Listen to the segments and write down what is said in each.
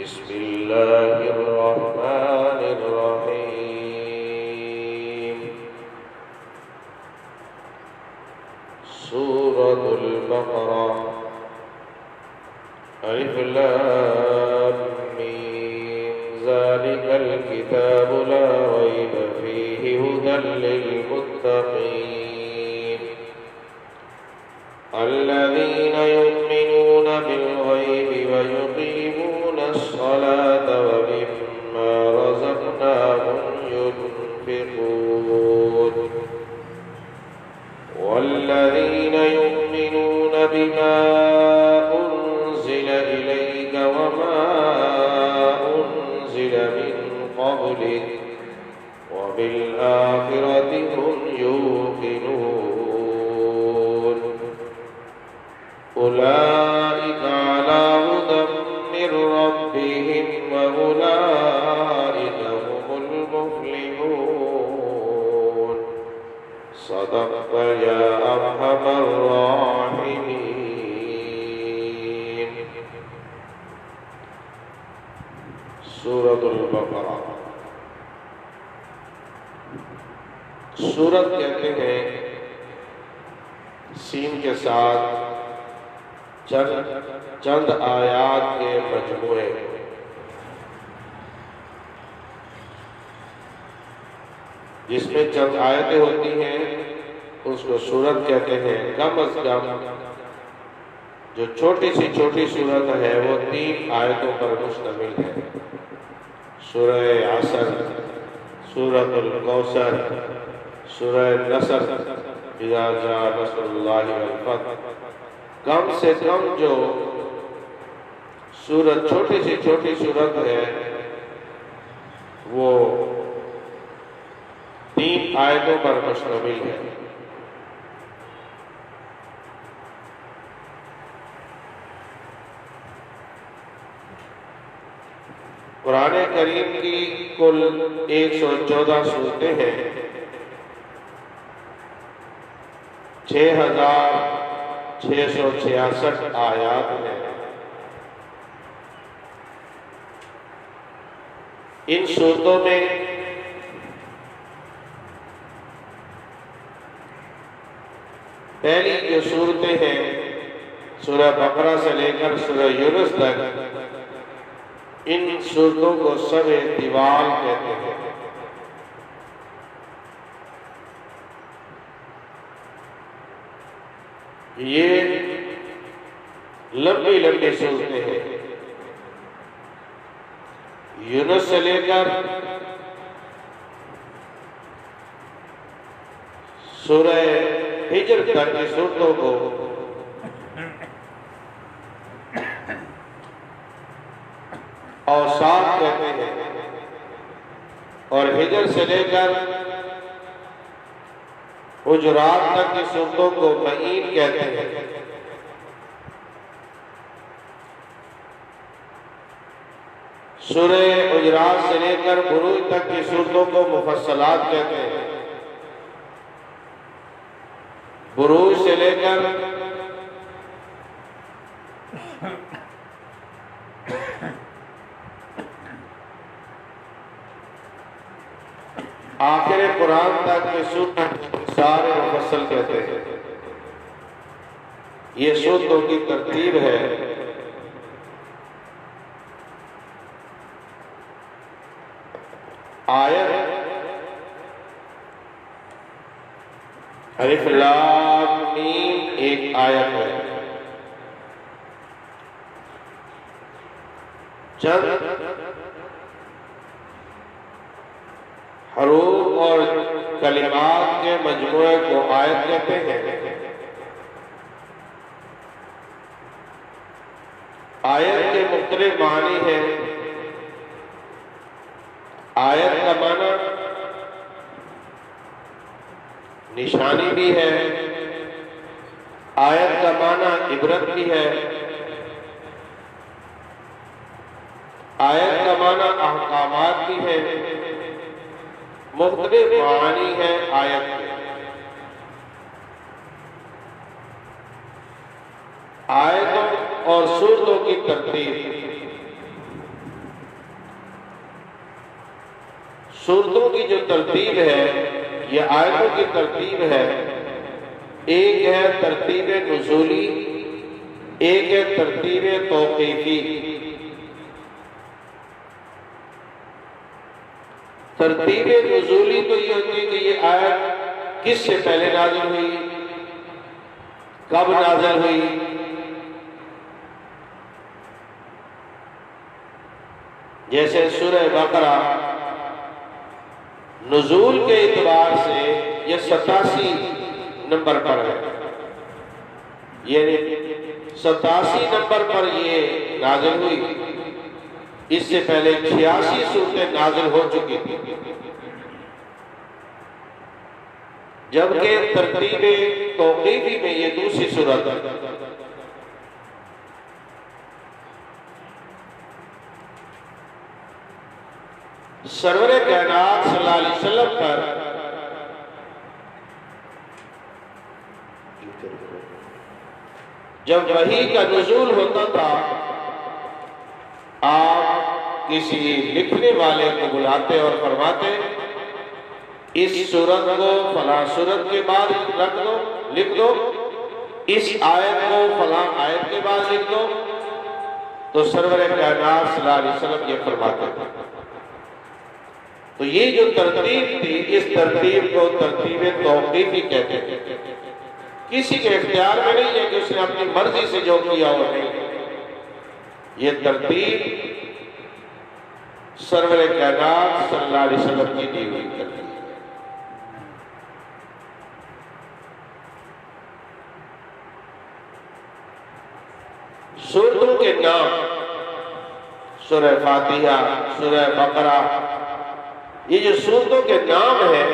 بسم الله الرحمن الرحيم. سورة البقرة. ألف لام ميم. ذلك الكتاب لا ريب فيه هدى للمتقين الذين يؤمنون بالغيب ويقيمون الصلاة ومما رزقناهم ينفقون والذين يؤمنون بما أنزل إليك وما أنزل من قبلك وبالآخرة هم يوقنون أولئك على هدى من ربهم وأولئك هم المفلحون. صدقت يا أرحم الراحمين. سورة البقرہ. سورت کہتے ہیں سین کے ساتھ چند آیات کے مجموعے. جس میں چند آیتیں ہوتی ہیں اس کو سورت کہتے ہیں. کم از کم جو چھوٹی سورت ہے وہ 3 آیتوں پر مشتمل ہے. سورہ عصر، سورۃ الکوثر، سورہ نصر اذا جاء نصر اللہ والفتح. کم سے کم جو سورت چھوٹی سورت ہے وہ 3 آیتوں پر مشتمل ہے. قرآن کریم کی کل 114 سورتیں ہیں. 6666 آیات ہیں. ان سورتوں میں پہلی جو سورتیں ہیں سورہ بقرہ سے لے کر سورہ یونس تک، ان سورتوں کو سب طوال کہتے ہیں. یہ لمبی سورتیں ہیں. یونس سے لے کر سورہ ہجر تک کی سورتوں کو اوساط کہتے ہیں، اور ہجر سے لے کر حجرات تک کی سورتوں کو معین کہتے ہیں. سورہ حجرات سے لے کر بروج تک کی سورتوں کو مفصلات کہتے ہیں. بروج سے لے کر آخر قرآن تک کے سورتوں سارے مفصل کہتے ہیں. یہ سورتوں کی ترتیب ہے. آیت الف لام میم ایک آیت ہے. چند حروف اور کلمات کے مجموعے کو آیت کہتے ہیں. آیت کے مختلف معنی ہیں. آیت کا معنی نشانی بھی ہے، آیت کا معنی عبرت بھی ہے، آیت کا معنی احکامات بھی ہے. مختلف معانی ہیں آیت کے. آیتوں اور سورتوں کی ترتیب. سورتوں کی جو ترتیب ہے، یہ آیتوں کی ترتیب ہے، ایک ہے ترتیب نزولی، ایک ہے ترتیب توقیفی۔ ترتیب نزولی تو یہ ہوتی ہے کہ یہ آیت کس سے پہلے نازل ہوئی، کب نازل ہوئی۔ جیسے سورہ بقرہ نزول کے اعتبار سے یہ 87 نمبر پر ہے، یعنی 87 نمبر پر یہ نازل ہوئی۔ اس سے پہلے 86 سورتیں نازل ہو چکی تھی، جبکہ ترتیب توقیفی میں یہ دوسری سورت ہے۔ سرور کائنات صلی اللہ علیہ وسلم پر جب وحی کا نزول ہوتا تھا، آپ کسی لکھنے والے کو بلاتے اور فرماتے اس سورت کو فلاں سورت کے بعد لکھ دو، اس آیت کو فلاں آیت کے بعد لکھ دو، تو سرور کائنات صلی اللہ علیہ وسلم یہ فرماتے تھے۔ تو یہ جو ترتیب تھی، اس ترتیب کو ترتیب توقیفی کہتے ہیں۔ کسی کے اختیار میں نہیں ہے کہ اس نے اپنی مرضی سے جو کیا وہ نہیں، یہ ترتیب سرور کائنات صلی اللہ علیہ وسلم کی دی ہوئی ترتیب۔ سورتوں کے نام، سورہ فاتحہ، سورہ بقرہ، یہ جو سورتوں کے نام ہیں،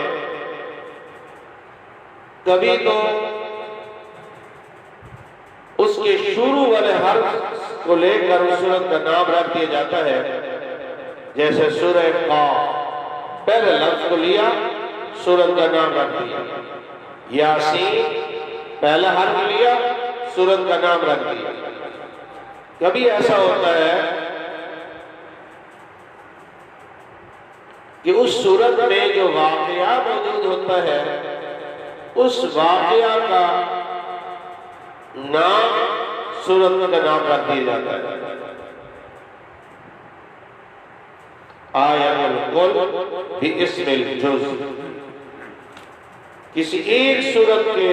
کبھی تو اس کے شروع والے حرف کو لے کر اس سورت کا نام رکھ دیا جاتا ہے۔ جیسے سورہ قاف، پہلے لفظ کو لیا، سورت کا نام رکھ دیا۔ یاسین، پہلا حرف لیا، سورت کا نام رکھ دیا۔ کبھی ایسا ہوتا ہے کہ اس سورت میں جو واقعہ موجود ہوتا ہے، اس واقعہ کا نام سورت کا نام رکھ دیا جاتا ہے۔ آیت الکل باسم الجز، کسی ایک سورت کے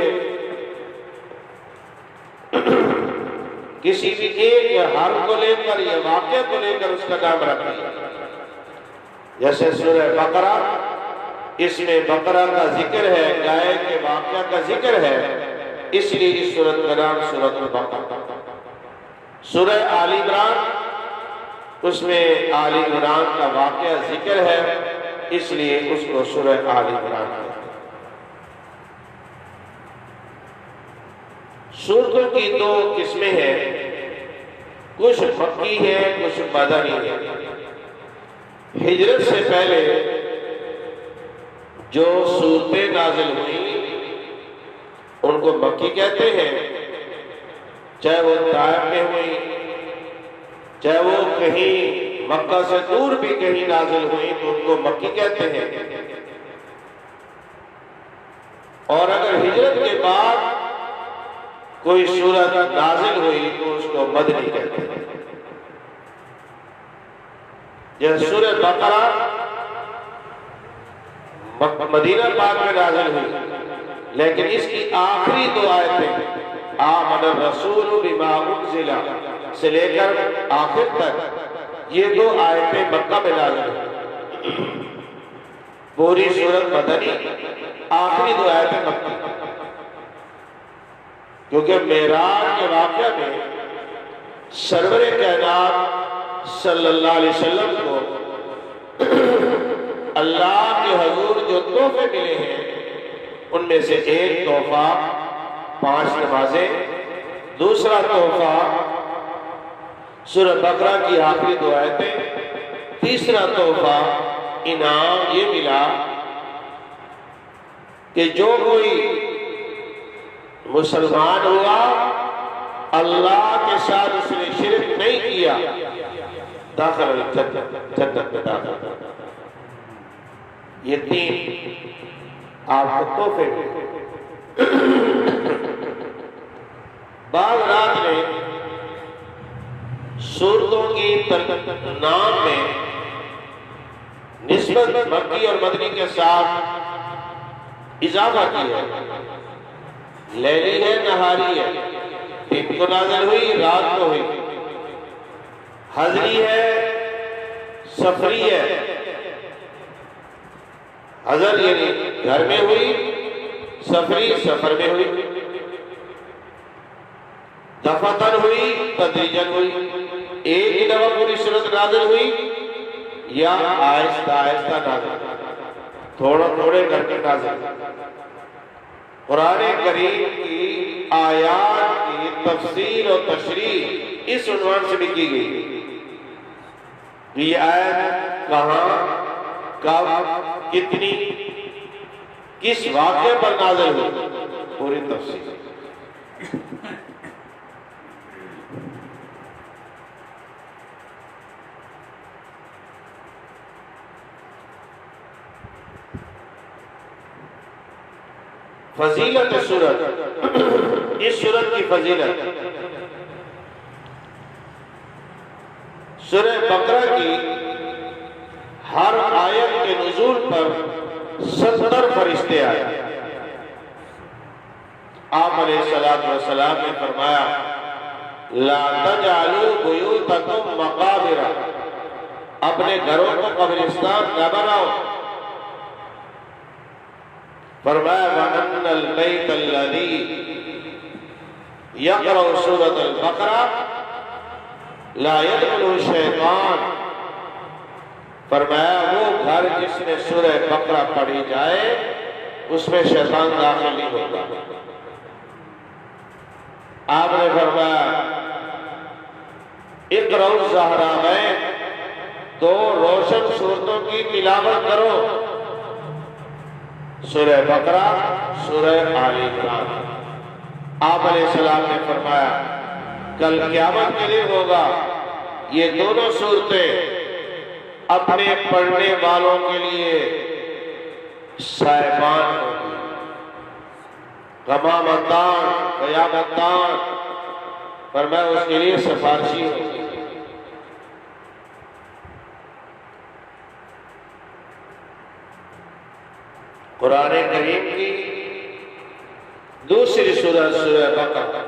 کسی بھی ایک حرف کو لے کر یا واقعہ کو لے کر اس کا نام رکھ دیا۔ جیسے سورہ بقرہ، اس میں بقرہ کا ذکر ہے، گائے کے واقعہ کا ذکر ہے، اس لیے اس سورت کا نام سورۃ البقرہ۔ سورہ آل عمران، اس میں آل عمران کا واقعہ ذکر ہے، اس لیے اس کو سورہ آل عمران ہے۔ سورتوں کی دو قسمیں ہیں، کچھ مکی ہیں، کچھ مدنی ہیں۔ ہجرت سے پہلے جو سورتیں نازل ہوئیں ان کو مکی کہتے ہیں، چاہے وہ طائف میں ہوئیں، چاہے وہ کہیں مکہ سے دور بھی کہیں نازل ہوئیں تو ان کو مکی کہتے ہیں۔ اور اگر ہجرت کے بعد کوئی سورت نازل ہوئی تو اس کو مدنی کہتے ہیں۔ جیسے سورہ بقرہ مدینہ پاک میں نازل ہوئی، لیکن اس کی آخری دو آیتیں آمن الرسول بما انزل سے لے کر آخر تک، یہ دو آیتیں مکہ میں نازل ہوئی۔ پوری سورت مدنی، آخری دو آیتیں مکی، کیونکہ معراج کے واقعہ میں سرور کائنات صلی اللہ علیہ وسلم کو اللہ کے حضور جو تحفے ملے ہیں ان میں سے ایک تحفہ 5 نمازیں، دوسرا تحفہ سورہ بقرہ کی آخری 2 آیتیں، تیسرا تحفہ انعام یہ ملا کہ جو کوئی مسلمان ہوا، اللہ کے ساتھ اس نے شرک نہیں کیا، داخل الجنت، جنت میں داخل۔ یہ تین آپ کو تحفے ملے۔ بعض رات میں سورتوں کی نام میں نسبت مکی اور مدنی کے ساتھ اضافہ کی ہے۔ لیلی ہے، نہاری ہے، دن کو نازل ہوئی، رات کو ہوئی، حضری ہے، سفری ہے۔ حضر یعنی گھر میں ہوئی، سفری سفر میں ہوئی، دفعتاً ہوئی، تدریجاً ہوئی، ایک ہی دفعہ پوری صورت نازل ہوئی یا آہستہ آہستہ نازل، تھوڑے کر کے نازل۔ قرآن کریم کی آیات کی تفسیر اور تشریح اس عنوان سے بھی کی گئی، یہ آیت کہاں، کب، کتنی، کس واقعے پر نازل ہوئی، پوری تفسیر۔ فضیلت سورت، اس سورت کی فضیلت، سورہ بقرہ کی ہر آیت کے نزول پر 70 فرشتے آئے۔ آپ علیہ السلام نے فرمایا لا تجعلوا بیوتکم مقابر، اپنے گھروں کو قبرستان نہ بناؤ۔ فرمایا وَأَنَّ الْبَيْتَ الَّذِي يَقْرَأُ سُورَةَ الْبَقَرَةِ لَا يَدْخُلُهُ الشَّيْطَانُ، فرمایا وہ گھر جس میں سورہ بقرہ پڑھی جائے اس میں شیطان داخل نہیں ہوگا۔ آپ نے فرمایا اقرأوا الزہراوین، دو روشن سورتوں کی تلاوت کرو، سورہ بقرہ، سورہ آل عمران۔ آپ علیہ السلام نے فرمایا کل قیامت کے دن ہوگا یہ دونوں صورتیں اپنے پڑھنے والوں کے لیے صاحبان ہوگی، غمامتان، قیامتان، فرمایا اس کے لیے سفارشی ہوگی۔ قرآن کریم کی دوسری سورہ سورہ بقرہ،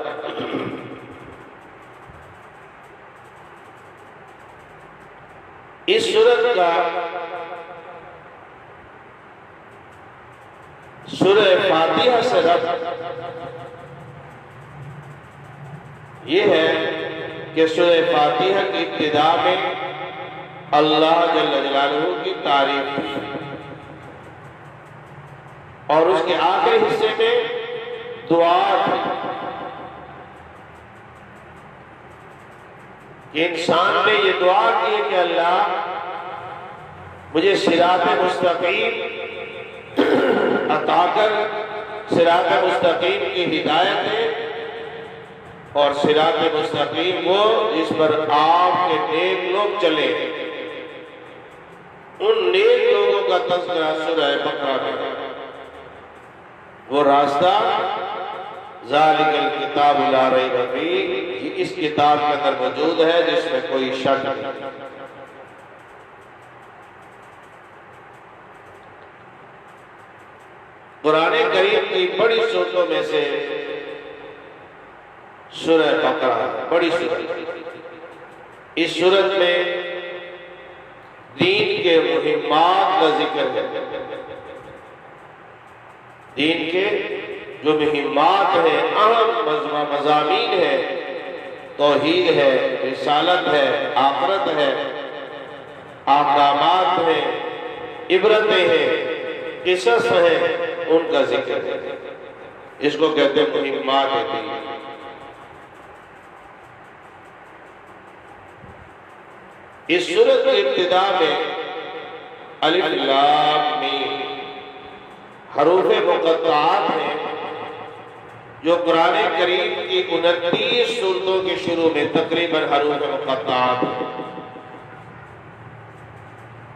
اس سورت کا سورہ فاتحہ سے ربط یہ ہے کہ سورہ فاتحہ کی ابتدا میں اللہ جل جلالہ کی تعریف ہے اور اس کے آخری حصے میں دعا ہے کہ انسان نے یہ دعا کی کہ اللہ مجھے صراط مستقیم عطا کر، صراط مستقیم کی ہدایت ہے، اور صراط مستقیم وہ جس پر آپ کے نیک لوگ چلے، ان نیک لوگوں کا تذکرہ سورہ بقرہ میں، وہ راستہ ذالک الکتاب لا ریب فیہ، یہ اس کتاب کے اندر موجود ہے جس میں کوئی شک نہیں۔ قرآن کریم کی بڑی صورتوں میں سے سورہ بقرہ بڑی صورت، اس صورت میں دین کے مہمات کا ذکر ہے، دین کے جو مہمات ہیں، اہم مضامین ہے، توحید ہے، رسالت ہے، آخرت ہے، احکامات ہیں، عبرتیں ہیں، قصص ہیں، ان کا ذکر ہے، اس کو کہتے ہیں مہمات دین۔ اس سورت کی ابتدا میں الف لام میم حروف مقطعات ہیں جو قرآن کریم کی 29 سورتوں کے شروع میں تقریباً حروف مقطعات ہیں۔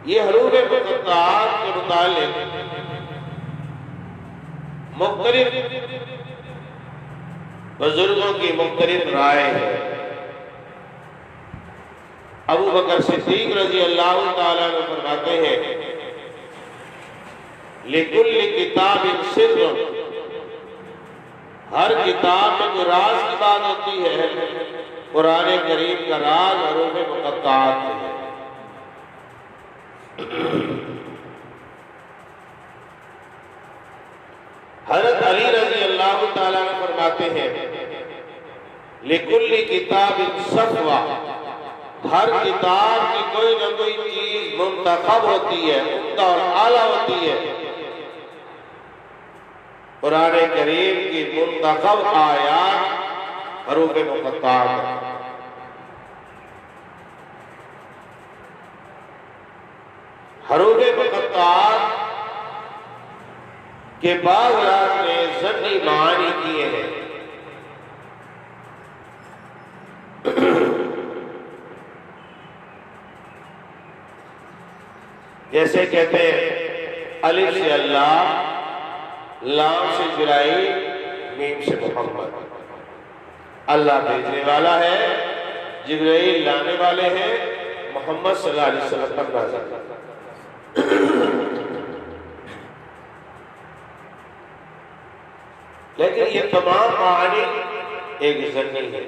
یہ حروف مقطعات کے متعلق مختلف بزرگوں کی مختلف رائے ہے۔ ابو بکر صدیق رضی اللہ تعالیٰ عنہ فرماتے ہیں لِكُلِّ كِتَابٍ سِرٌ، ہر کتاب میں جو راز کی بات ہوتی ہے قرآن کریم کا راز حروف مقطعات ہے۔ حضرت علی رضی اللہ تعالیٰ عنہ فرماتے ہیں لِكُلِّ كِتَابٍ صَفْوَةٌ، ہر کتاب کی کوئی نہ کوئی چیز منتخب ہوتی ہے، عمدہ اور اعلیٰ ہوتی ہے۔ قرآن کریم کی منتخب آیات حروف مقطعات ہیں۔ حروف مقطعات کے بعض رات نے ظنی معانی کیے ہیں۔ جیسے کہتے ہیں الف سے اللہ، لام سے جبرائیل، میم سے محمد۔ اللہ بھیجنے والا ہے، جبرائیل لانے والے ہیں، محمد صلی اللہ علیہ وسلم پر نازل۔ لیکن یہ تمام معانی ایک ظنی ہے۔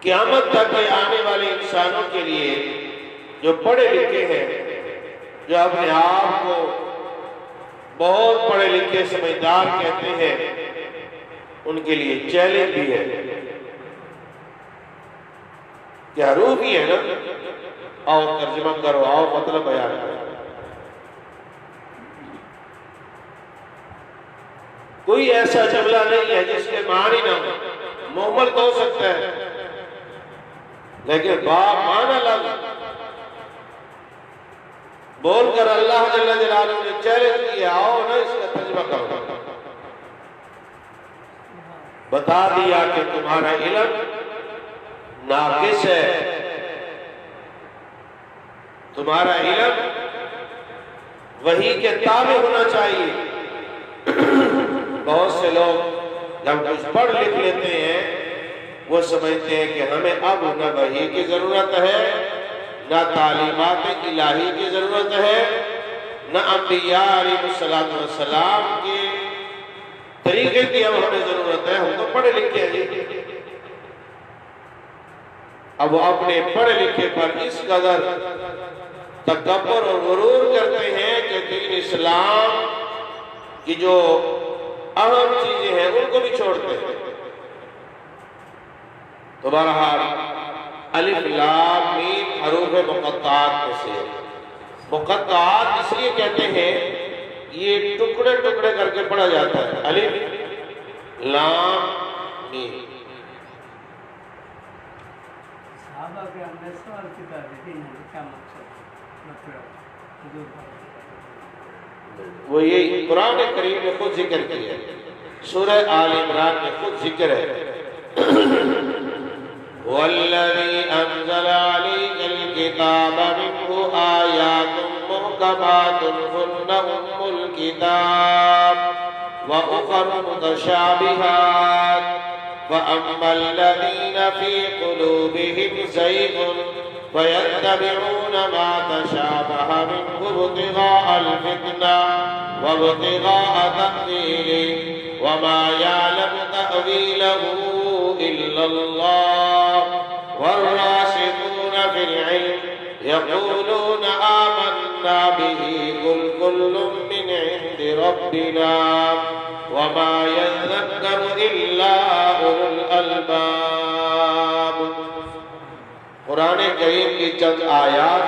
قیامت تک آنے والے انسانوں کے لیے جو پڑھے لکھے ہیں، جو اپنے آپ کو بہت پڑھے لکھے سمجھدار کہتے ہیں، ان کے لیے چیلنج بھی ہے کہ حروف ہی ہے نا، آؤ ترجمہ کرو، آؤ مطلب بیان کرو۔ کوئی ایسا جملہ نہیں ہے جس کے معنی نہ ہو، محمل تو ہو سکتا ہے لیکن معنی لفظ بول کر اللہ جل جلالہ نے چیلنج کیا، آؤ نا اس کا ترجمہ کرو۔ بتا دیا کہ تمہارا علم ناقص ہے، تمہارا علم وحی کے تابع ہونا چاہیے۔ بہت سے لوگ جب کچھ پڑھ لکھ لیتے ہیں وہ سمجھتے ہیں کہ ہمیں اب نہ وحی کی ضرورت ہے، نہ تعلیمات الہی کی ضرورت ہے، نہ انبیاء علیہ السلام کے طریقے کی اب ہمیں ضرورت ہے، ہم تو پڑھے لکھے ہیں۔ اب وہ اپنے پڑھے لکھے پر اس قدر تکبر اور غرور کرتے ہیں کہ دین اسلام کی جو اہم چیزیں ہیں ان کو بھی چھوڑتے ہیں۔ تو بہرحال الف لام میم حروف مقطعات میں سے، مقطعات اس لیے کہتے ہیں یہ ٹکڑے ٹکڑے کر کے پڑھا جاتا ہے، الف لام میم۔ صحابہ کے اندر سوال کیا دیتے ہیں، کیا مطلب وہ یہ قرآن کریم نے خود ذکر کیا ہے، سورہ آل عمران میں خود ذکر ہے وَالَّذِي أَنزَلَ عَلَيْكَ الْكِتَابَ مِنْهُ آيَاتٌ مُحْكَمَاتٌ هُنَّ أُمُّ الْكِتَابِ وَأُخَرُ مُتَشَابِهَاتٌ فَأَمَّا الَّذِينَ فِي قُلُوبِهِمْ زَيْغٌ فَيَتَّبِعُونَ مَا تَشَابَهَ مِنْهُ ابْتِغَاءَ الْفِتْنَةِ وَابْتِغَاءَ تَأْوِيلِهِ وَمَا يَعْلَمُ تَأْوِيلَهُ إِلَّا اللَّهُ وَالرَّاسِخُونَ فِي الْعِلْمِ يَقُولُونَ آمَنَّا بِهِ قُلْ كُلٌّ مِّنْ عِندِ رَبِّنَا وَمَا يَذَّكَّرُ إِلَّا أُولُو الْأَلْبَابِ۔ قرآن کریم کی چند آیات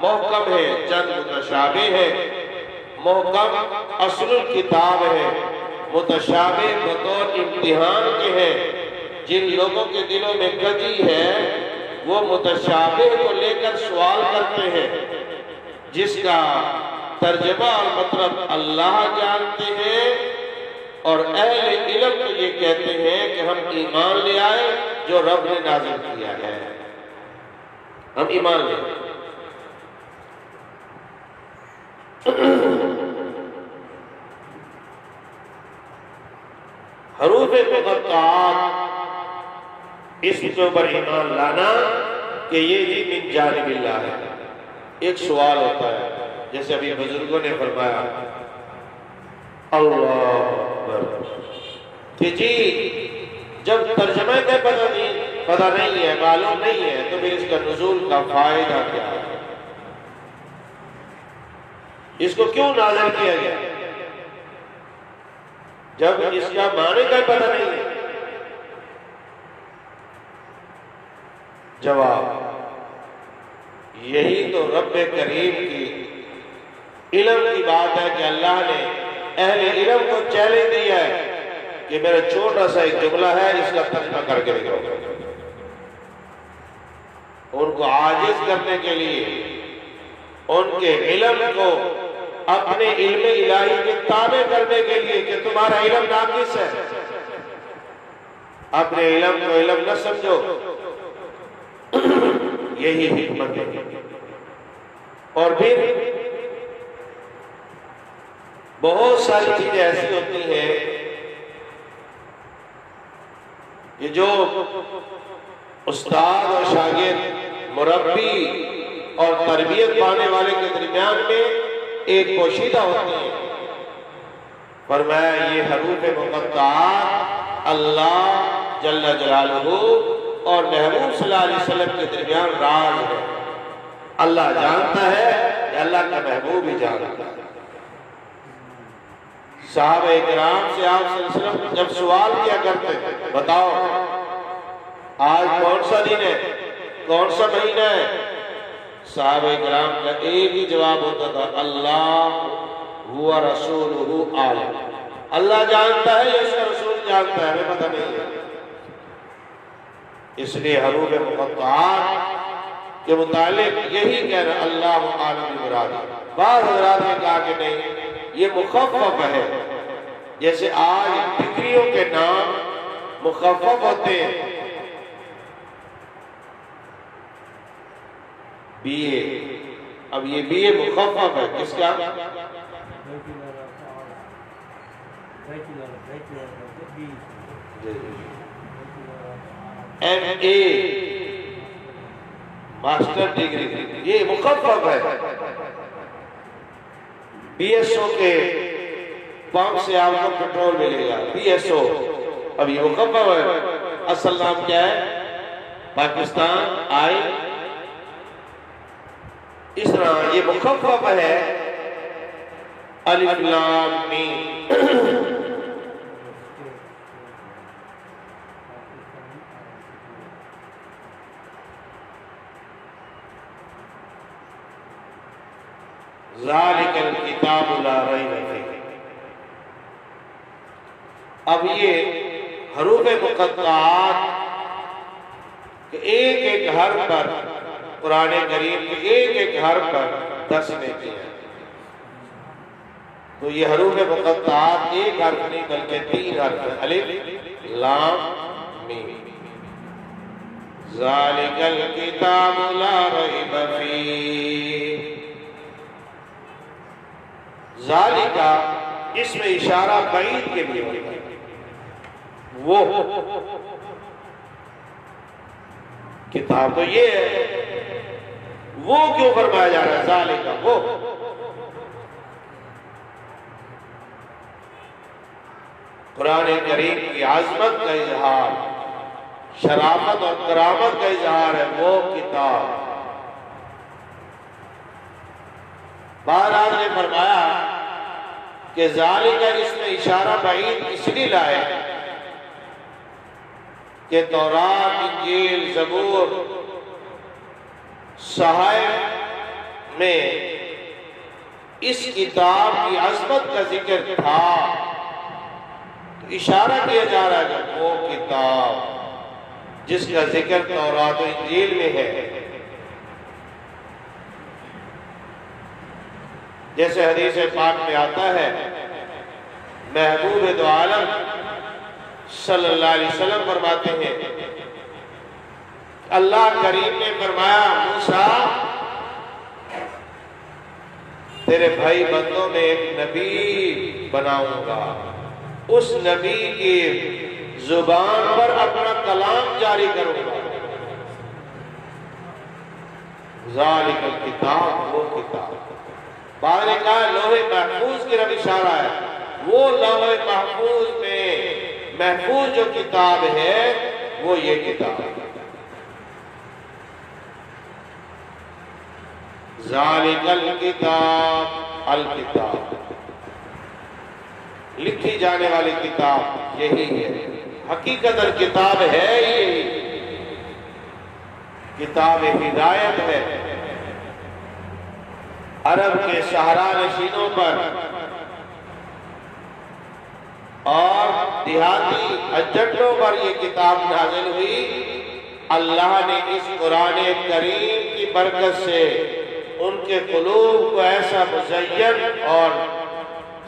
محکم ہے، چند متشابہ ہے۔ محکم اصل الکتاب ہے، متشابہ بطور امتحان کے ہیں۔ جن لوگوں کے دلوں میں کجی ہے وہ متشابہ کو لے کر سوال کرتے ہیں، جس کا ترجمہ اور مطلب اللہ جانتے ہیں، اور اہل علم تو یہ کہتے ہیں کہ ہم ایمان لے آئے جو رب نے نازل کیا ہے۔ ہم ایمان لیں۔ حروف مقطعات، اس کے اوپر ایمان لانا کہ یہ جی من جانب اللہ ہے۔ ایک سوال ہوتا ہے، جیسے ابھی بزرگوں نے فرمایا اللہ اکبر، کہ جی جب ترجمہ کا پتہ نہیں ہے، معلوم نہیں ہے، تو پھر اس کا نزول کا فائدہ کیا ہے؟ اس کو کیوں نازل کیا گیا جب اس کا معنی کا پتہ نہیں ہے؟ جواب، یہی تو رب کریم کی علم کی بات ہے کہ اللہ نے اہل علم کو چیلنج دیا ہے کہ میرا چھوٹا سا ایک جملہ ہے، اس کا ترجمہ کر کے دکھاؤ۔ ان کو عاجز کرنے کے لیے، ان کے علم کو اپنے علم الہی کے تابع کرنے کے لیے کہ تمہارا علم ناقص ہے، اپنے علم کو علم نہ سمجھو، یہی حکمت ہے۔ اور پھر بہت ساری چیزیں ایسی ہوتی ہیں کہ جو استاد اور شاگرد، مربی اور تربیت پانے والے کے درمیان میں ایک پوشیدہ ہوتی ہیں۔ فرمایا یہ حروف مقطعات اللہ جل جلالہ اور محبوب صلی اللہ علیہ وسلم کے درمیان راز ہے۔ اللہ جانتا ہے کہ اللہ کا محبوب ہی جانتا ہے۔ صحابہ کرام سے آپ صلی اللہ علیہ وسلم جب سوال کیا کرتے تھے، بتاؤ آج کون سا دن ہے، کون سا مہینہ ہے؟ صحابہ کرام کا ایک ہی جواب ہوتا تھا، اللہ ہوا رسولہ عالم، اللہ جانتا ہے یا اس کا رسول جانتا ہے، ہمیں پتہ نہیں ہے۔ اس لیے حروف مقطعات کے متعلق یہی کہنا اللہ عالم مراد۔ بعض حضرات نے کہا کہ نہیں، یہ مخفف ہے، جیسے آج ڈگریوں کے نام مخفف ہوتے ہیں، بی اے، اب یہ بی اے مخفف ہے، کس کا؟ ایم اے، ماسٹر ڈگری، یہ مخفف ہے۔ بی ایس او کے پمپ سے آپ کو پیٹرول ملے گا، بی ایس او، اب یہ مخفف ہے۔ اصل نام کیا ہے؟ پاکستان آئی، اس طرح یہ مخفف ہے، الف لام میم۔ ذالک الکتاب لا ریب فیہ۔ اب یہ حروف مقطعات کہ ایک ایک حرف پر قرآن کریم کے ایک ایک حرف پر 10 نے کیا، تو یہ حروف مقطعات ایک حرف نہیں بلکہ 3 حرف ہیں، الف لام میم۔ ذالک الکتاب لا ریب فیہ، ذالکہ اس میں اشارہ بعید کے لیے ہوتا ہے، وہ کتاب تو یہ ہے، وہ کیوں فرمایا جا رہا ہے ذالکہ؟ وہ قرآن کریم کی عظمت کا اظہار، شرافت اور کرامت کا اظہار ہے، وہ کتاب۔ بہرحال نے فرمایا کہ ذالکہ اس میں اشارہ بعید اس لیے لائے کہ تورات، انجیل، زبور، صحائف میں اس کتاب کی عظمت کا ذکر تھا، تو اشارہ کیا جا رہا ہے کہ وہ کتاب جس کا ذکر تورات و انجیل میں ہے، جیسے حدیث پاک میں آتا ہے، محبوب دو عالم صلی اللہ علیہ وسلم فرماتے ہیں اللہ کریم نے فرمایا موسیٰ تیرے بھائی بندوں میں ایک نبی بناؤں گا، اس نبی کی زبان پر اپنا کلام جاری کروں گا۔ ذالک الکتاب، وہ کتاب، بعد نے کہا لوح محفوظ کی طرف اشارہ ہے، وہ لوح محفوظ میں محفوظ جو کتاب ہے وہ یہ کتاب ہے۔ ذالک الکتاب، الکتاب لکھی جانے والی کتاب یہی ہے، حقیقت کتاب ہے یہی، کتاب ہدایت ہے۔ عرب کے صحرا نشینوں پر اور دیہاتی اجنٹوں پر یہ کتاب نازل ہوئی۔ اللہ نے اس قرآن کریم کی برکت سے ان کے قلوب کو ایسا مزین اور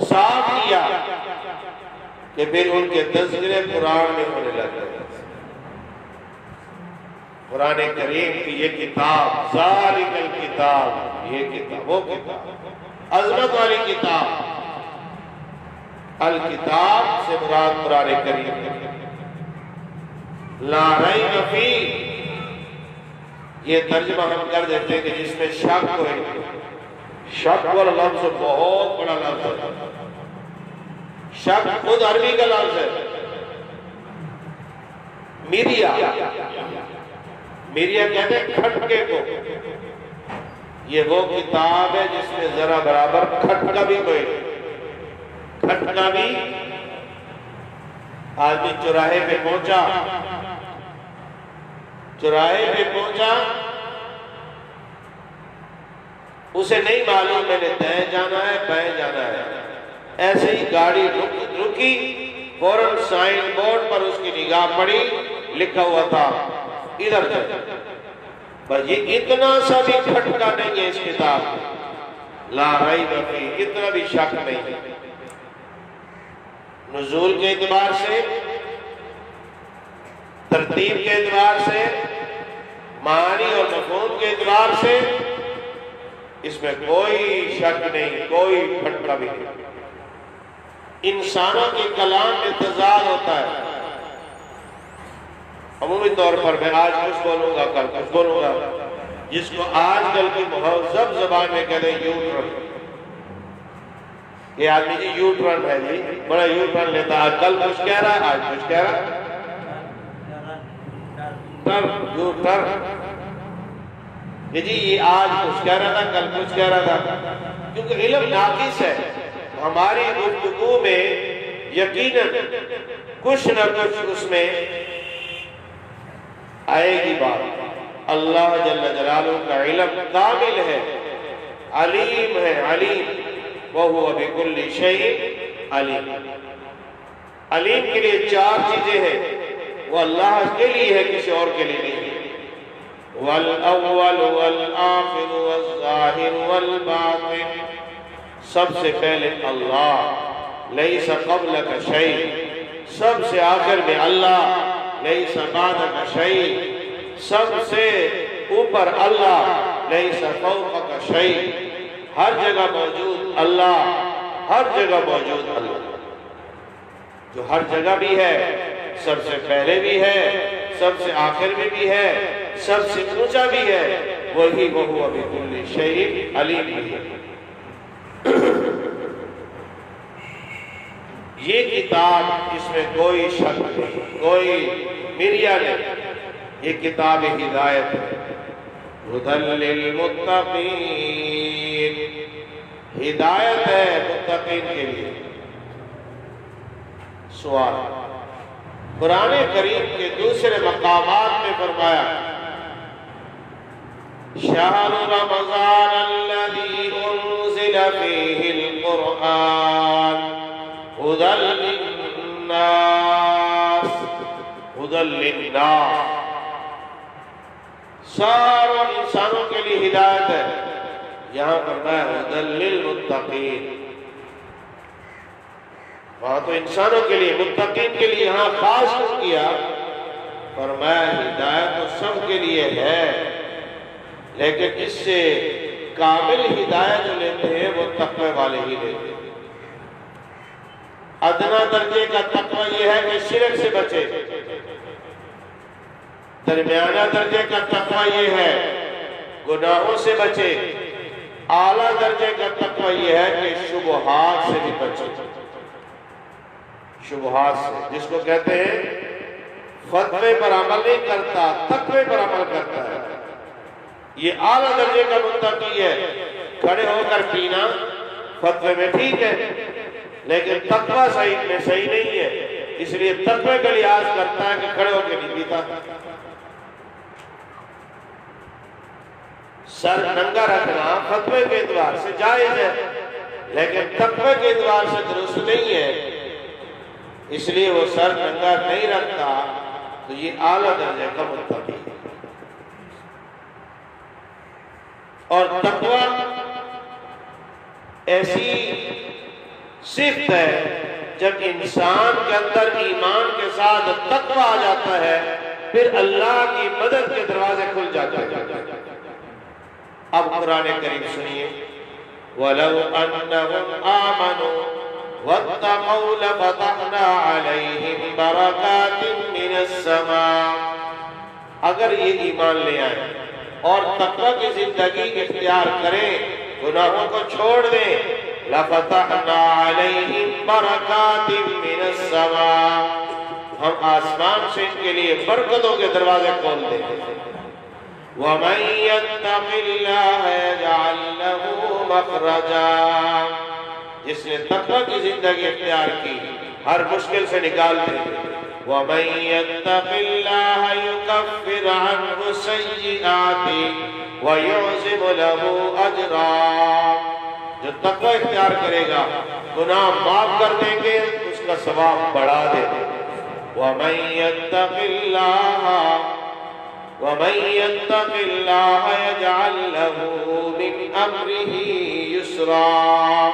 صاف کیا کہ پھر ان کے تذکرے قرآن میں ہونے لگے۔ قرآن کریم کی یہ کتاب، ذالک الکتاب، یہ کتاب، وہ کتاب، عظمت والی کتاب۔ الکتاب سے مراد قرآن کریم ہے۔ لا ریب فیہ، یہ ترجمہ ہم کر دیتے ہیں کہ جس میں شک ہوئے، شک والا لفظ بہت بڑا لفظ ہے۔ شک خود عربی کا لفظ ہے، میریا، میریا کہتے ہیں کھٹکے کو۔ یہ وہ کتاب ہے جس میں ذرا برابر کھٹکا بھی کوئی، کھٹکا بھی۔ آدمی چوراہے پہ پہنچا، چوراہے پہ پہنچا، اسے نہیں معلوم میں نے دائیں جانا ہے بائیں جانا ہے، ایسے ہی گاڑی رکی، فوراً سائن بورڈ پر اس کی نگاہ پڑی، لکھا ہوا تھا ادھر جائے۔ بس یہ اتنا سا بھی کھٹکا نہیں ہے اس کتاب، لا ریب فیہ، اتنا بھی شک نہیں۔ نزول کے اعتبار سے، ترتیب کے اعتبار سے، معنی اور مفہوم کے اعتبار سے اس میں کوئی شک نہیں، کوئی کھٹکا بھی نہیں۔ انسانوں کے کلام میں تضاد ہوتا ہے، عمومی طور پر میں آج کچھ بولوں گا کل کچھ بولوں گا، جس کو آج کل کی مہذب زبان میں کہتے ہیں یو ٹرن۔ یہ آدمی جی یو ٹرن ہے، جی بڑا یو ٹرن لیتا ہے، آج کل کچھ کہہ رہا ہے، آج کچھ کہہ رہا ہے، یو ٹرن۔ کہ جی یہ آج کچھ کہہ رہا تھا کل کچھ کہہ رہا تھا، کیونکہ علم ناقص ہے۔ ہماری گفتگو میں یقیناً کچھ نہ کچھ اس میں آئے گی بات۔ اللہ جل جلالہ کا علم کامل ہے، علیم ہے، علیم، وَهُوَ بِكُلِّ شَيْءٍ علیم۔ علیم کے لیے چار چیزیں ہیں، وہ اللہ کے لیے ہے، کسی اور کے لیے نہیں۔ وَالْأَوَّلُ وَالْآخِرُ وَالظَّاهِرُ وَالْبَاطِنُ، سب سے پہلے اللہ، لَيْسَ قَبْلَكَ شَيْءٍ، سب سے آخر میں اللہ، لَيْسَ بَعْدَكَ شَيْءٍ، سب سے اوپر اللہ، لَيْسَ فَوْقَكَ شَيْءٍ، ہر جگہ موجود اللہ، ہر جگہ موجود اللہ، جو ہر جگہ بھی ہے، سب سے پہلے بھی ہے، سب سے آخر میں بھی ہے، سب سے اونچا بھی ہے، وہی وَهُوَ بِكُلِّ شَيْءٍ علیم بھی ہے۔ یہ کتاب، اس میں کوئی شک نہیں، کوئی مریا نہیں، یہ کتاب ہدایت ہے۔ ہدی للمتقین، ہدایت ہے متقین کے لیے۔ سوال، قرآن کریم کے دوسرے مقامات میں فرمایا شہر رمضان الذی انزل فیہ القرآن ہدی للناس، ہدی للناس، سارے انسانوں کے لیے ہدایت ہے۔ یہاں فرمایا ہدی للمتقین، وہاں تو انسانوں کے لیے، متقین کے لیے، یہاں خاص کیا فرمایا ہدایت تو سب کے لیے ہے، لیکن اس سے کامل ہدایت جو لیتے ہیں وہ تقوی والے ہی لیتے ہیں۔ ادنا درجے کا تقوی یہ ہے کہ شرک سے بچے، درمیانہ درجے کا تقوی یہ ہے گناہوں سے بچے، اعلیٰ درجے کا تقوی یہ ہے کہ شبہات سے بھی بچے، شبہات سے، جس کو کہتے ہیں فتوے پر عمل نہیں کرتا، تقوی پر عمل کرتا ہے، یہ اعلیٰ درجے کا متقی ہے۔ کھڑے ہو کر پینا فتوے میں ٹھیک ہے، لیکن تقوی صحیح میں صحیح نہیں ہے، اس لیے تقوی کا لحاظ کرتا ہے کہ کھڑے ہو کے نہیں پیتا۔ سر ننگا رکھنا فتوے کے اعتبار سے جائز ہے، لیکن تقوی کے اعتبار سے درست نہیں ہے، اس لیے وہ سر ننگا نہیں رکھتا، تو یہ اعلیٰ درجے کا متقی ہے۔ اور تقوی ایسی صفت ہے جب انسان کے اندر ایمان کے ساتھ تقوی آ جاتا ہے، پھر اللہ کی مدد کے دروازے کھل جاتے ہیں۔ اب قرآن کریم سنیے، وَلَوْ أَنَّهُمْ آمَنُوا وَاتَّقَوْا لَفَتَحْنَا عَلَيْهِمْ بَرَكَاتٍ مِّنَ السَّمَاءِ، اگر یہ ایمان لے آئیں اور تقوی کی زندگی اختیار کریں، گناہوں کو چھوڑ دیں، لَفَتَحْنَا عَلَيْهِمْ بَرَكَاتٍ مِّنَ السَّمَاءِ، ہم آسمان سے ان کے لیے برکتوں کے دروازے کھول دیں گے۔ وَمَن يَتَّقِ اللَّهَ يَجْعَل لَّهُ مَخْرَجًا، جس نے تقوی کی زندگی اختیار کی ہر مشکل سے نکال دیں گے۔ وَمَن يَتَّقِ اللَّهَ يُكَفِّرْ عَنْهُ سَيِّئَاتِهِ وَيُعْظِمْ لَهُ أَجْرًا، جو تقوی اختیار کرے گا گناہ معاف کر دیں گے، اس کا ثواب بڑھا دیں گے۔ وَمَن يَتَّقِ اللَّهَ يَجْعَل لَّهُ مِنْ أَمْرِهِ يُسْرًا،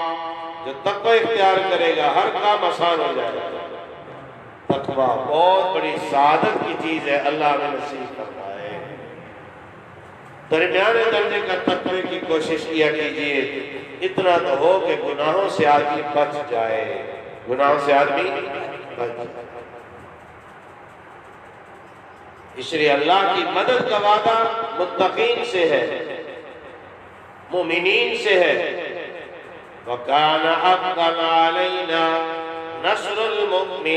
جو تقوی اختیار کرے گا ہر کام آسان ہو جائے گا۔ تقوی بہت بڑی سعادت کی چیز ہے، اللہ ہمیں نصیب فرمائے۔ درمیانے درجے کا تقوی کی کوشش کیا کیجیے، اتنا تو ہو کہ گناہوں سے آدمی بچ جائے، گناہوں سے آدمی بچ جائے۔ اس لیے اللہ کی مدد کا وعدہ متقین سے ہے، مومنین سے ہے۔ وَكَانَ حَقًّا عَلَيْنَا نَصْرُ الْمُؤْمِنِينَ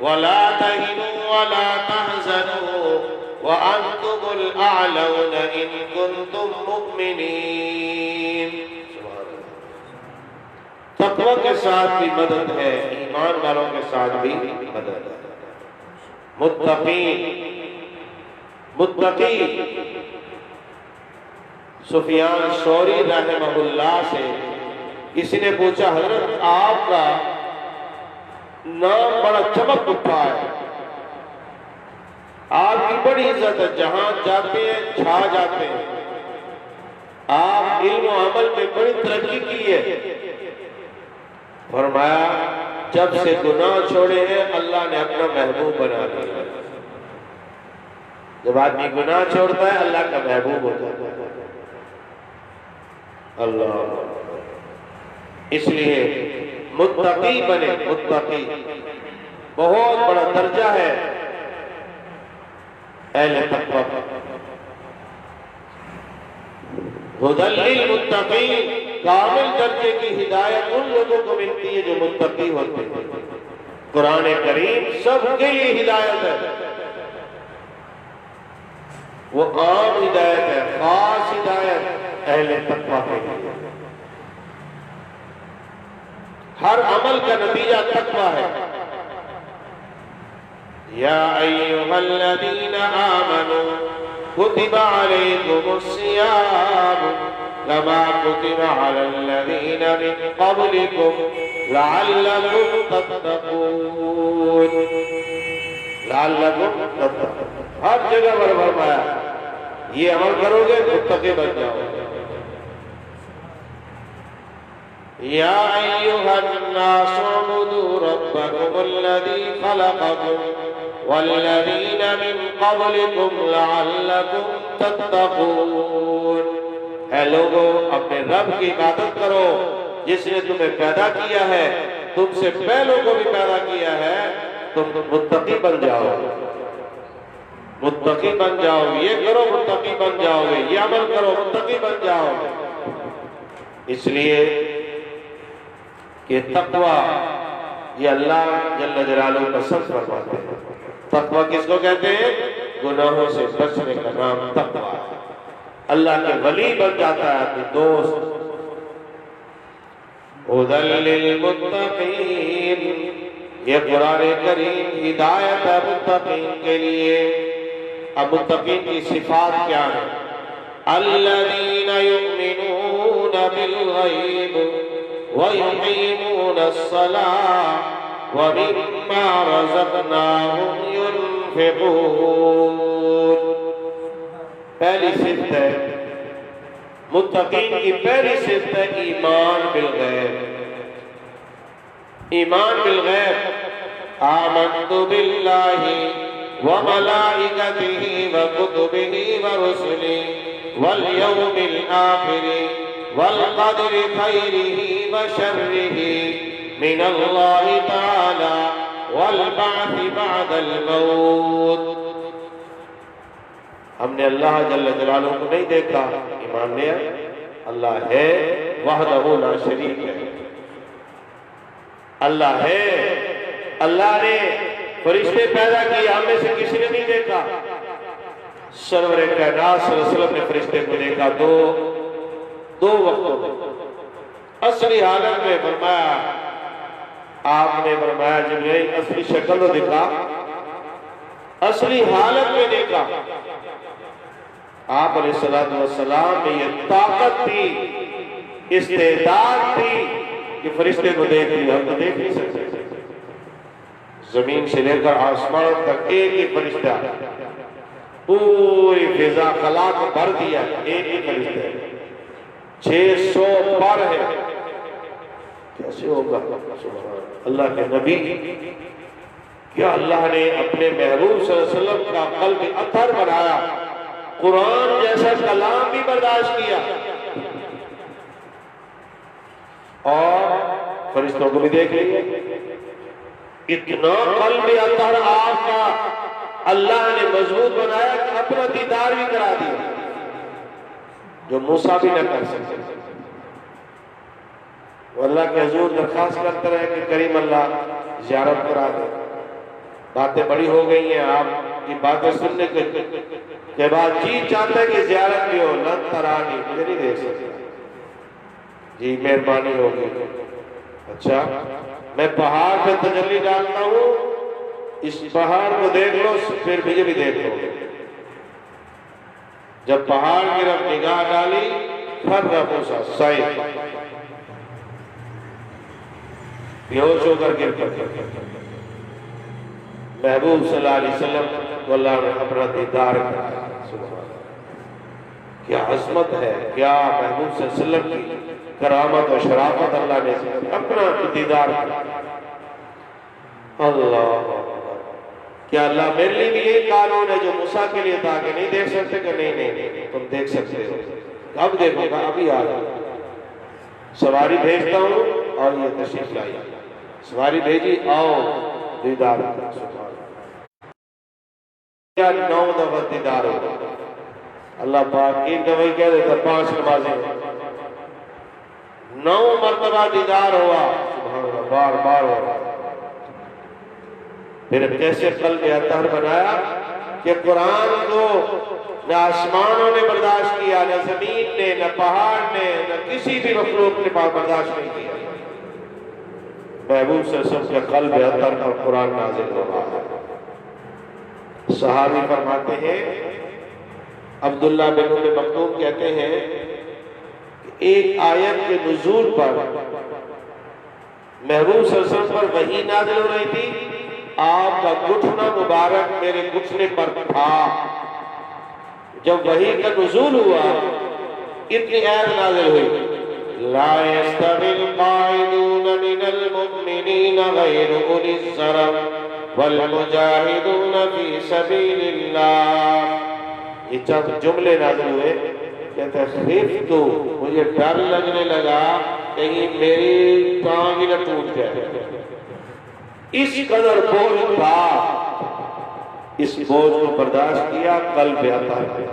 وَلَا تَهِنُوا وَلَا تَحْزَنُوا وَأَنْتُمُ الْأَعْلَوْنَ إِن كُنتُم مُّؤْمِنِينَ۔ تقوی کے ساتھ بھی مدد ہے، ایمان والوں کے ساتھ بھی مدد ہے۔ متقی سفیان ثوری رحمہ اللہ سے کسی نے پوچھا، حضرت آپ کا نام بڑا چمک اٹھا ہے، آپ کی بڑی عزت ہے، جہاں جاتے ہیں چھا جاتے ہیں، آپ علم و عمل میں بڑی ترقی کی ہے۔ فرمایا جب سے گناہ چھوڑے ہیں اللہ نے اپنا محبوب بنا دیا۔ جب آدمی گناہ چھوڑتا ہے اللہ کا محبوب ہو جاتا ہے۔ اللہ، اس لیے متقی بنے، متقی بہت بڑا درجہ ہے اہل تقوی۔ ہدی للمتقین، کامل درجے کی ہدایت ان لوگوں کو ملتی ہے جو متقی ہوتے ہیں۔ قرآن کریم سب کے لیے ہدایت ہے، وہ عام ہدایت ہے، خاص ہدایت اہل تقوی کے لیے۔ ہر عمل کا نتیجہ تقوی ہے۔ یا ایھا الذین آمنوا کتب علیکم الصیام کما کتب علی الذین من قبلکم لعلکم تتقون۔ لعلکم تتقون، ہر جگہ پر فرمایا یہ عمل کرو گے متقی بن جاؤ گے۔ یا ایھا الناس اعبدوا ربکم الذی خلقکم والذین من قبلکم لعلکم تتقون۔ اے لوگو اپنے رب کی عبادت کرو جس نے تمہیں پیدا کیا ہے، تم سے پہلوں کو بھی پیدا کیا ہے، تم متقی بن جاؤ، متقی بن جاؤ، یہ کرو متقی بن جاؤ گے، یہ عمل کرو متقی بن جاؤ گے۔ اس لیے کہ تقوی یہ اللہ جل جلالہ پسند فرماتے ہیں۔ تقوی کس کو کہتے ہیں؟ گناہوں سے بچنے کا نام تقوی ہے۔ اللہ کے ولی بن جاتا ہے اپنے دوست۔ ہدی للمتقین، یہ قرآن کریم ہدایت ہے متقین کے لیے۔ اب متقین کی صفات کیا ہے؟ الذین یؤمنون بالغیب وَيُقِيمُونَ الصَّلَاةَ وَمِمَّا رَزَقْنَاهُمْ يُنْفِقُونَ۔ پہلی صفت ہے متقین کی، پہلی صفت ہے ایمان بالغیب۔ ایمان بالغیب، آمنت باللہ وملائکتہ وکتبہ ورسلہ والیوم الآخر والقدر خیرہ وشرہ من اللہ تعالی والبعث بعد الموت۔ ہم نے اللہ جل جلالہ کو نہیں دیکھا، ایمان لیا اللہ ہے، وحدہ لا شریک ہے، اللہ ہے۔ اللہ نے فرشتے پیدا کیے، ہم میں سے کسی نے نہیں دیکھا۔ سرور کائنات صلی اللہ علیہ وسلم نے فرشتے کو دیکھا دو وقتوں میں۔ اصلی حالت میں فرمایا، آپ نے فرمایا جبرائیل اصلی شکل تو دکھا، اصلی حالت میں دیکھا۔ آپ علیہ السلام میں یہ طاقت تھی، استعداد تھی کہ فرشتے کو دیکھ لیا، ہم تو دیکھ نہیں سکتے۔ زمین سے لے کر آسمان تک ایک ہی فرشتہ، پوری فضا خلا کو بھر دیا، ایک ہی فرشتہ، 600 پر ہے۔ کیسے ہوگا؟ اللہ کے نبی، کیا اللہ نے اپنے محبوب صلی اللہ علیہ وسلم کا قلب اطہر بنایا، قرآن جیسا کلام بھی برداشت کیا، اور فرشتوں کو بھی دیکھ لیا۔ اتنا قلب اطہر آپ کا اللہ نے مضبوط بنایا کہ اپنا دیدار بھی کرا دیا، جو موسیٰ بھی نہ کر سکتے۔ وہ اللہ کے حضور درخواست کرتے رہے کہ کریم اللہ زیارت کرا دے۔ باتیں بڑی ہو گئی ہیں، آپ کی باتیں سننے کے بعد جی چاہتا ہے کہ زیارت بھی ہو، لن ترانی، مجھے نہیں دیکھ سکتا، جی مہربانی ہوگی۔ اچھا میں پہاڑ پہ تجلی ڈالتا ہوں، اس پہاڑ کو دیکھ لو پھر مجھے بھی دیکھ لو۔ جب پہاڑ کی طرف نگاہ ڈالی، فرّ موسیٰ صحیح، بیہوش ہو کر گر پڑے۔ محبوب صلی اللہ علیہ وسلم کو اللہ نے اپنا دیدار کرایا۔ کیا عظمت ہے، کیا محبوب صلی اللہ علیہ وسلم کی کرامت و شرافت، اللہ نے اپنا دیدار کرایا۔ اللہ، کیا اللہ میرے لیے بھی یہی قانون ہے جو موسیٰ کے لیے تھا کہ نہیں دیکھ سکتے؟ کہ نہیں تم دیکھ سکتے ہو۔ اب دیکھو گا، ابھی آ جاؤ، سواری بھیجتا ہوں اور یہ تشریف لائی، سواری بھیجی، آؤ دیدار۔ 9 دفعہ دیدار ہوگا، اللہ پاک ایک دفعہ کہہ دیتا 5 نمازیں، 9 مرتبہ دیدار ہوا، سبحان اللہ، بار بار ہوا۔ پھر کیسے قلب اطہر بنایا کہ قرآن کو نہ آسمانوں نے برداشت کیا، نہ زمین نے، نہ پہاڑ نے، نہ کسی بھی مخلوق نے برداشت نہیں کیا۔ محبوب صلی اللہ علیہ وسلم کے قلب اطہر پر قرآن نازل ہو رہا ہے۔ صحابی فرماتے ہیں، عبداللہ بن ام مکتوم کہتے ہیں کہ ایک آیت کے نزول پر محبوب صلی اللہ علیہ وسلم پر وحی نازل ہو رہی تھی، آپ کا گھٹنا مبارک میرے گھٹنے پر تھا۔ جب وحی کا نزول ہوا، اتنی آیت نازل ہوئی، لا يستوي القاعدون من المؤمنين غير أولي الضرر والمجاہدون فی سبیل اللہ. یہ چند جملے نازل ہوئے. کہتے ہیں خفت، مجھے ڈر لگنے لگا کہیں میری ٹانگ ہی نہ ٹوٹ جائے. اس قدر بوجھ تھا، اس بوجھ کو برداشت کیا. قلب عطا ہے.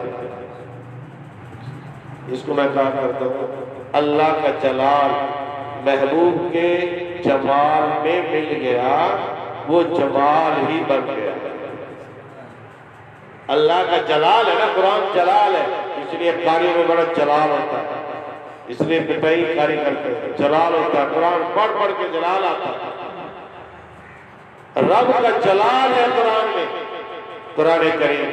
اس کو میں کہا کرتا ہوں اللہ کا جلال محبوب کے جمال میں مل گیا، وہ جمال ہی بن گیا. اللہ کا جلال ہے نا، قرآن جلال ہے، اس لیے قاری میں بڑا جلال ہوتا ہے، اس لیے پتائی قاری کرتے ہیں، جلال ہوتا ہے. قرآن پڑھ پڑھ کے جلال آتا ہے. رب کا جلال ہے قرآن میں، قرآن کریم.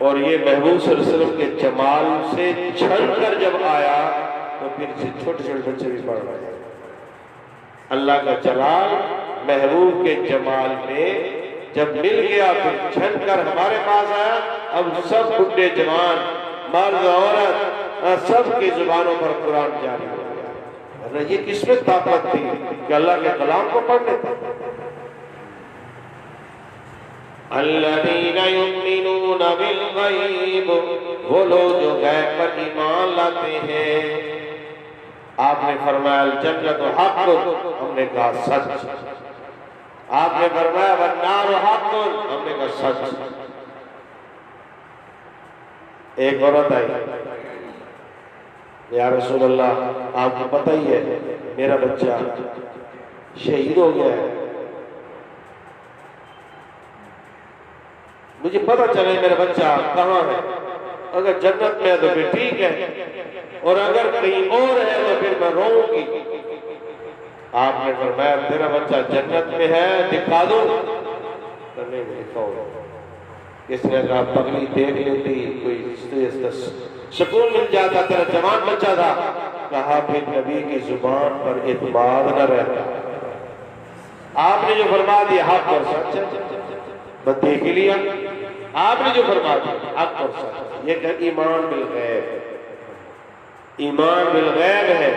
اور یہ محبوب صلی اللہ علیہ وسلم کے جمال سے چھل کر جب آیا تو پھر سے چھوٹے چھوٹے بچے بھی پڑھ رہے ہیں. اللہ کا جلال محبوب کے جمال میں جب مل گیا پھر چھن کر ہمارے پاس آیا. اب سب بڈھے جوان مرد عورت سب کی زبانوں پر قرآن جاری ہو گیا. یہ کس میں طاقت تھی کہ اللہ کے کلام کو پڑھ لیتے. الذین یؤمنون بالغیب، وہ لوگ جو غیب پر ایمان لاتے ہیں. آپ نے فرمایا الجنت حق، ہم نے کہا سچ. آپ نے فرمایا والنار حق، ہم نے کہا سچ. ایک عورت آئی، یا رسول اللہ آپ کو پتہ ہی ہے میرا بچہ شہید ہو گیا ہے، مجھے پتہ چلے میرا بچہ کہاں ہے. اگر جنت میں ہے تو پھر ٹھیک ہے، اور اگر کہیں اور ہے تو پھر میں روؤں گی. آپ نے فرمایا تیرا بچہ جنت میں ہے، دکھا دو. نہیں دکھاؤ. کس نے کہا پگلی دیکھ لیتی کوئی سکون مل جاتا، تیرا جوان بچہ تھا. کہا پھر نبی کی زبان پر اعتماد نہ رہتا. آپ نے جو فرما دیا حق اور سچ ہے، بس دیکھ لیا. آپ نے جو فرما دیا حق اور سچ، یہ کہ ایمان بالغیب. ایمان بالغیب ہے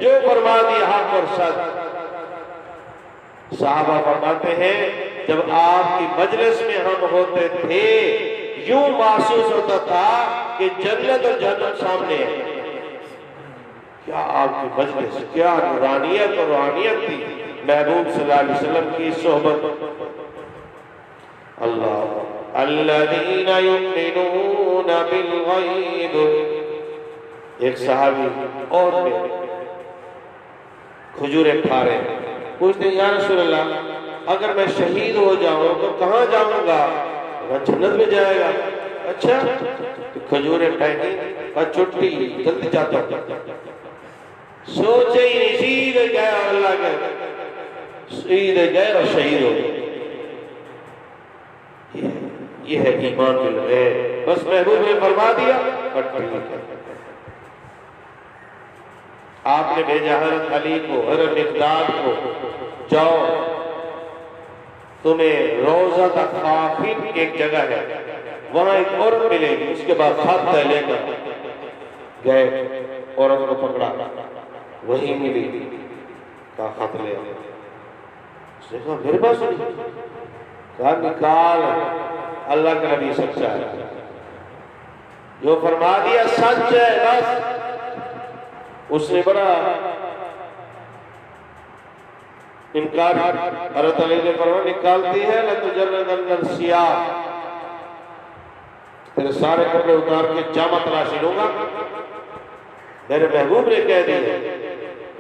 جو فرما دیا حق اور سچ. صحابہ فرماتے ہیں جب آپ کی مجلس میں ہم ہوتے تھے یوں محسوس ہوتا تھا کہ جنت اور جہنم سامنے ہے. کیا آپ کی مجلس، کیا نورانیت اور روحانیت تھی محبوب صلی اللہ علیہ وسلم کی صحبت. اللہ الذین یؤمنون بالغیب. ایک صحابی اور میں کھجوریں کھا رہے ہیں، پوچھتے ہیں یا رسول اللہ اگر میں شہید ہو جاؤں تو کہاں جاؤں گا؟ وہ جنت میں جائے گا. اچھا کھجوریں پھینکی اور چھٹی جلدی جاتا ہوں. سوچے ہی نہیں، سیدھے گئے اور اللہ کے سیدھے گئے اور شہید ہو گئے. یہ ہے ایمان بالغیب. بس محبوب نے فرما دیا اور ٹھیک ہے. آپ نے بھیجا حضرت علی کو، حضرت مقداد کو، جاؤ تمہیں روضہ خافین ایک جگہ ہے وہاں ایک عورت ملے گی، اس کے بعد خط ہے لے کر گئے. عورت کو پکڑا، وہی ملی، کہا خط لے. اس نے کہا میرے پاس نہیں. کہا نکال، اللہ کا نبی سچا ہے، جو فرما دیا سچ ہے. بس اس نے بڑا انکار. حضرت علی نے فرمایا نکالتی ہے لتجردن الثیاب، تیرے سارے کپڑے اتار کے جامہ تلاشی لوں گا. میرے محبوب نے کہہ دیا.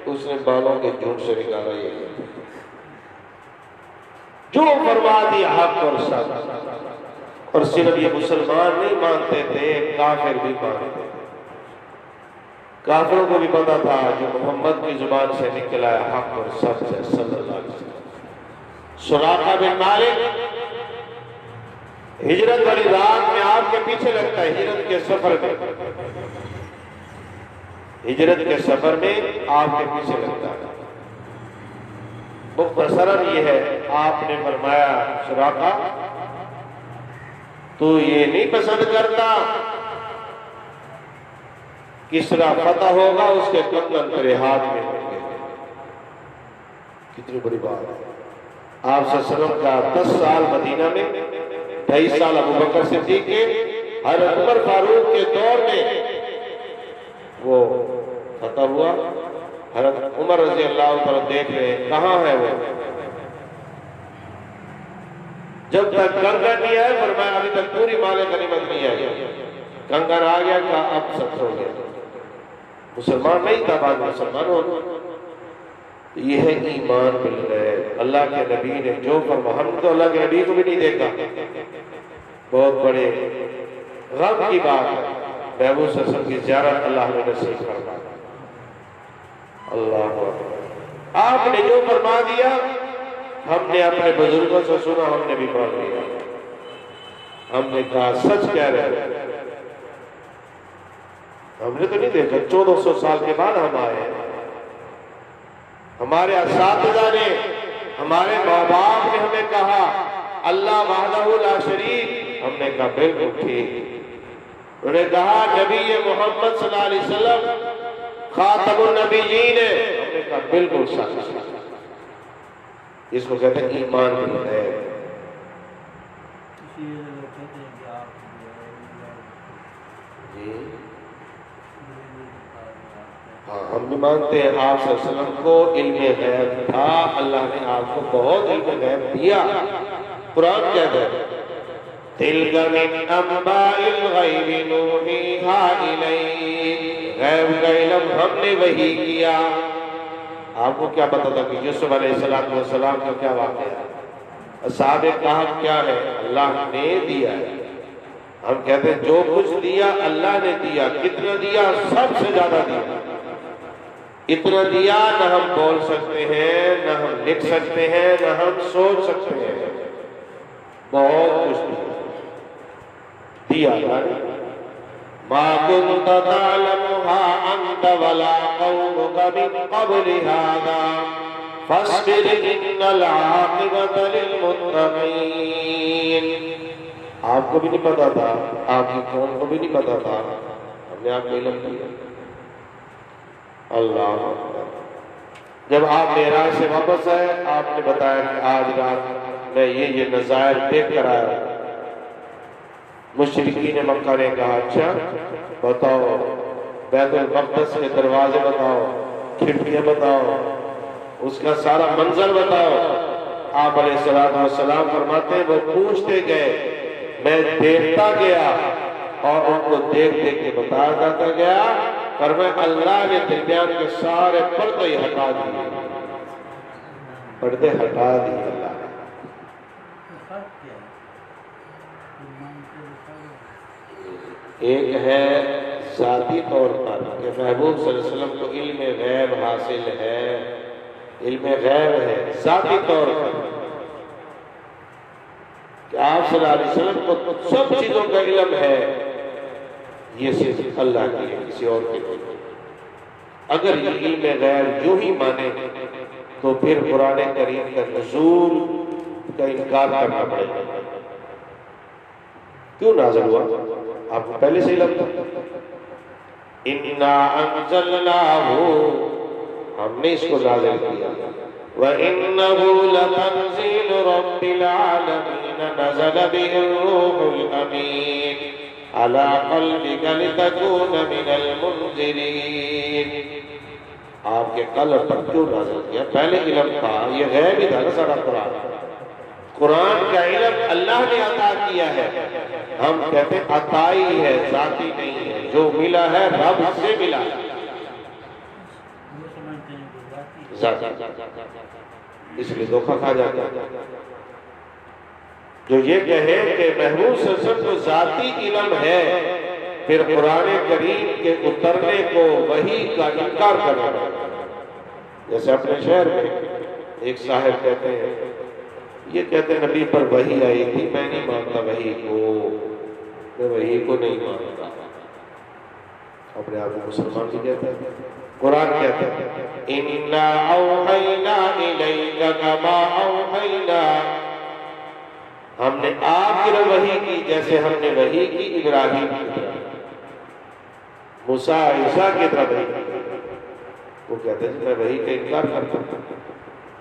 اس نے بالوں کے جھوٹ سے نکالا یہ جو فرما دیا حق اور سچ. اور صرف یہ مسلمان نہیں مانتے تھے، کافر بھی مانتے تھے. کافروں کو بھی پتا تھا جو محمد کی زبان سے نکلا ہے حق اور سچ ہے صلی اللہ علیہ وسلم. سراقہ بن مالک ہجرت والی رات میں آپ کے پیچھے لگتا ہے. ہجرت کے سفر میں آپ کے پیچھے لگتا ہے. مختصراً یہ ہے آپ نے فرمایا سراقہ تو یہ نہیں پسند کرتا کسرا فتح ہوگا اس کے قتل تیرے ہاتھ میں ہوں گے. کتنی بڑی بات ہے. آپ صلی اللہ علیہ وسلم کا 10 سال مدینہ میں، 23 سال ابو بکر صدیق کے، حضرت عمر فاروق کے دور میں وہ فتح ہوا۔ حضرت عمر رضی اللہ تعالیٰ دیکھ رہے ہیں کہاں ہے وہ، جب تک کنگن نہیں آئے فرمایا ابھی تک پوری مال غنیمت نہیں آئی، کنگن آ گیا کہا اب سب ہو گیا، مسلمان نہیں تھا بعد مسلمان ہو گیا۔ یہ ہے ایمان بالغیب۔ اللہ کے نبی نے جو فرمایا، ہم تو اللہ کے نبی کو بھی نہیں دیکھا، بہت بڑے غم کی بات ہے۔ محبوب صلی اللہ علیہ وسلم کی زیارت اللہ نے نصیب فرمایا۔ اللہ اکبر۔ آپ نے جو فرما دیا ہم نے اپنے بزرگوں سے سنا، ہم نے بھی مان لیا، ہم نے کہا سچ کہہ رہے ہیں۔ ہم نے تو نہیں دیکھا، 1400 سال کے بعد ہم آئے ہیں، ہمارے اساتذہ نے، ہمارے ماں باپ نے ہمیں کہا اللہ وحدہ لا شریک، ہم نے کہا بالکل ٹھیک۔ انہوں نے کہا نبی محمد صلی اللہ علیہ وسلم خاتم النبیین ہے، ہم نے کہا بالکل سچ۔ اس کو کہتے ہیں ایمان بالغیب۔ جی ہاں، ہم بھی مانتے ہیں آپ صلی اللہ علیہ وسلم کو علم غیب تھا، اللہ نے آپ کو بہت علم غیب دیا۔ قرآن کہتا ہے تِلْكَ مِنْ أَنْبَاءِ الْغَيْبِ نُوحِيهَا إِلَيْكَ، غیب کا علم ہم نے وحی کیا۔ آپ کو کیا پتا تھا کہ یوسف علیہ السلام کا کیا واقعہ ہے؟ اصحاب کہف کیا ہے؟ اللہ نے دیا ہے۔ ہم کہتے ہیں جو کچھ دیا اللہ نے دیا، کتنا دیا؟ سب سے زیادہ دیا۔ اتنا دیا نہ ہم بول سکتے ہیں، نہ ہم لکھ سکتے ہیں، نہ ہم سوچ سکتے ہیں، بہت کچھ دیا اللہ نے۔ ما كنت تعلمها أنت ولا قومك من قبل هذا فاصبر إن العاقبة للمتقين۔ آپ کو بھی نہیں پتا تھا، آپ کی قوم کو بھی نہیں پتا تھا، ہم نے آپ کو علم دیا۔ اللہ اکبر۔ جب آپ معراج سے واپس آئے، آپ نے بتایا کہ آج رات میں یہ نظائر دیکھ کر آیا۔ مشرکین مکہ نے کہا اچھا بتاؤ، بیت المقدس کے دروازے بتاؤ، کھڑکیاں بتاؤ، اس کا سارا منظر بتاؤ۔ آپ علیہ السلام فرماتے ہیں وہ پوچھتے گئے، میں دیکھتا گیا اور ان کو دیکھ دیکھ کے بتایا جاتا گیا، فرمایا اللہ نے درمیان کے سارے پردے ہٹا دیے، پردے ہٹا دیے اللہ نے۔ ایک ہے ذاتی طور پر کہ محبوب صلی اللہ علیہ وسلم کو علم غیب حاصل ہے، علم غیب ہے ذاتی طور پر کہ آپ صلی اللہ علیہ وسلم کو سب چیزوں کا علم ہے، یہ صرف اللہ کی ہے، کسی اور کی نہیں۔ اگر یہ علم غیب یوں ہی مانے تو پھر قرآن کریم کا نزول کا انکار کرنا پڑے گا۔ کیوں نازل ہوا؟ آپ کو پہلے سے علم تھا۔ اِنَّا أَنزَلْنَاهُ، ہم نے اس کو نازل کیا۔ وَإِنَّهُ لَتَنزِيلُ رَبِّ الْعَالَمِينَ نَزَلَ بِهِ الرُّوحُ الْأَمِينُ عَلَىٰ قَلْبِكَ لِتَكُونَ مِنَ الْمُنذِرِينَ۔ آپ کے قلب پر کیوں نازل کیا؟ پہلے علم تھا، یہ غیب ہی تھا نا سارا قرآن۔ قرآن کا علم اللہ نے عطا کیا ہے، ہم کہتے ہیں عطائی ہے، ذاتی نہیں ہے، جو ملا ہے رب سے ملا ہے ذاتی، اس لیے دھوکہ کھا جاتا ہے۔ جو یہ کہے کہ محبوب صلی اللہ علیہ وسلم کو ذاتی علم ہے، پھر قرآن کریم کے اترنے کو وحی کا انکار کرنا۔ جیسے اپنے شہر میں ایک صاحب کہتے ہیں، یہ کہتے ہیں نبی پر وحی آئی تھی، میں نہیں مانتا وحی کو، میں وحی کو نہیں مانتا۔ اپنے آپ کو مسلمان بھی کہتا ہے، قرآن کہتا ہے اِنَّا أَوْحَيْنَا إِلَيْكَ كَمَا أَوْحَيْنَا، ہم نے آپ کی وحی کی جیسے ہم نے وحی کی ابراہیم کی طرح، موسیٰ عیسیٰ کی طرح وحی کی۔ وہ کہتے ہیں میں وحی کا انکار کرتا ہوں،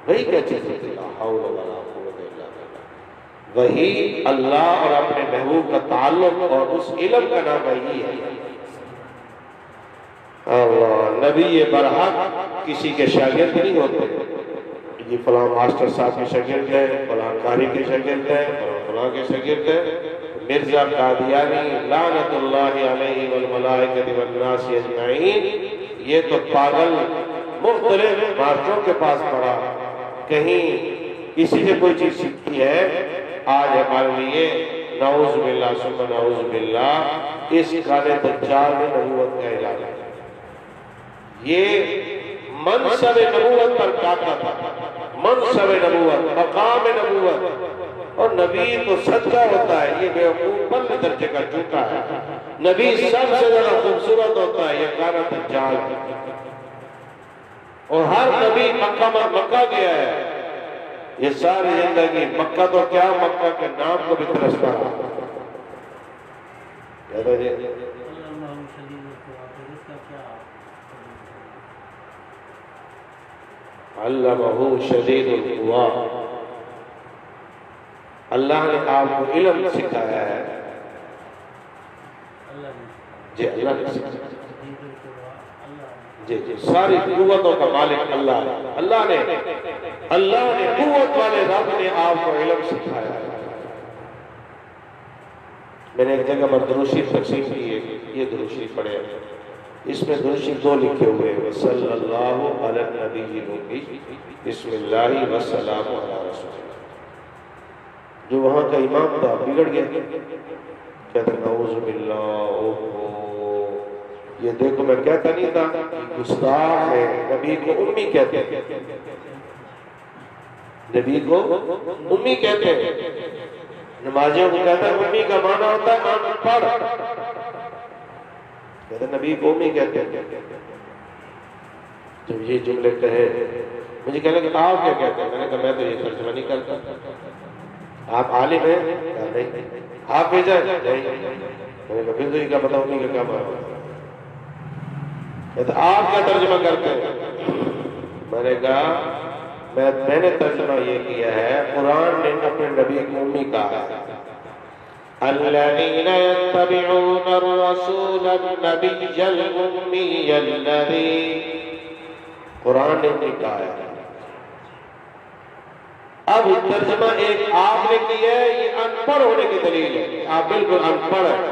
وحی کیا چیز ہوتی ہے؟ لا حول ولا قوت وہی اللہ اور اپنے محبوب کا تعلق اور اس علم کا نام وہی ہے۔ اللہ نبی برحق کسی کے شاگرد نہیں ہوتے، یہ فلاں ماسٹر صاحب کے شاگرد ہے، فلاں قاری کے شاگرد ہے، فلاں کے شاگرد ہے۔ مرزا قادیانی لعنت اللہ علیہ والملائکۃ والناس اجمعین، یہ تو پاگل مختلف ماسٹروں کے پاس پڑھا، کہیں کسی نے کوئی چیز سیکھی ہے۔ آج ہمارے لیے نعوذ باللہ ثم نعوذ باللہ اس کالے دجال میں نبوت کا اعلان ہے۔ یہ منصب نبوت پر کاتا تھا، منصب نبوت، مقام نبوت، اور نبی تو صدقہ ہوتا ہے، یہ بیوقوف بلند درجے کا جھوٹا ہے۔ نبی سب سے زیادہ خوبصورت ہوتا ہے، یہ کالا دجال ہے۔ اور ہر نبی مکہ گیا ہے، یہ ساری زندگی مکہ تو کیا، مکہ کے نام کو بھی ترستا رہا۔ علمہ شدید القوا، اللہ نے آپ کو علم سکھایا ہے۔ جی اللہ نے سکھایا، جی جی ساری قوتوں کا مالک اللہ ہے۔ اللہ نے قوت والے رب نے آپ کو علم سکھایا ہے۔ میں نے ایک جگہ پر درود شریف تقسیم کی ہے، یہ درود شریف پڑھے ہیں، اس میں درود شریف دو لکھے ہوئے ہیں، صلی اللہ علی النبی الامی بسم اللہ والسلام علی رسول اللہ۔ جو وہاں کا امام تھا بگڑ گیا، کہتا نعوذ باللہ، یہ دیکھو میں کہتا نہیں تھا گستاخ ہے، نبی کو امی کہتے ہیں، نبی کو امی کہتے ہیں، نمازیوں کو کہتا ہے امی کا معنی ہوتا ہے ان پڑھ، کہتے ہیں نبی کو امی کہتے ہیں۔ جب یہ جملے کہے مجھے کہنے کہ آپ کیا کہتے ہیں، میں نے کہا میں تو یہ ترجمہ نہیں کرتا۔ آپ عالم ہیں؟ کہا نہیں۔ حافظ ہیں؟ نہیں۔ میں نے کہا پھر تو یہ کیا بتاؤ امی کا کیا معنی، کہتے آپ کیا ترجمہ کرتے ہیں؟ میں نے کہا میں نے ترجمہ یہ کیا ہے، قرآن نے اپنے نبی کو امی کہا ہے، الذین یتبعون الرسول النبی الامی الذی، قرآن نے امی کہا ہے۔ اب ترجمہ ایک آپ نے کیا ہے، یہ ان پڑھ ہونے کی دلیل ہے، آپ بالکل ان پڑھ ہیں۔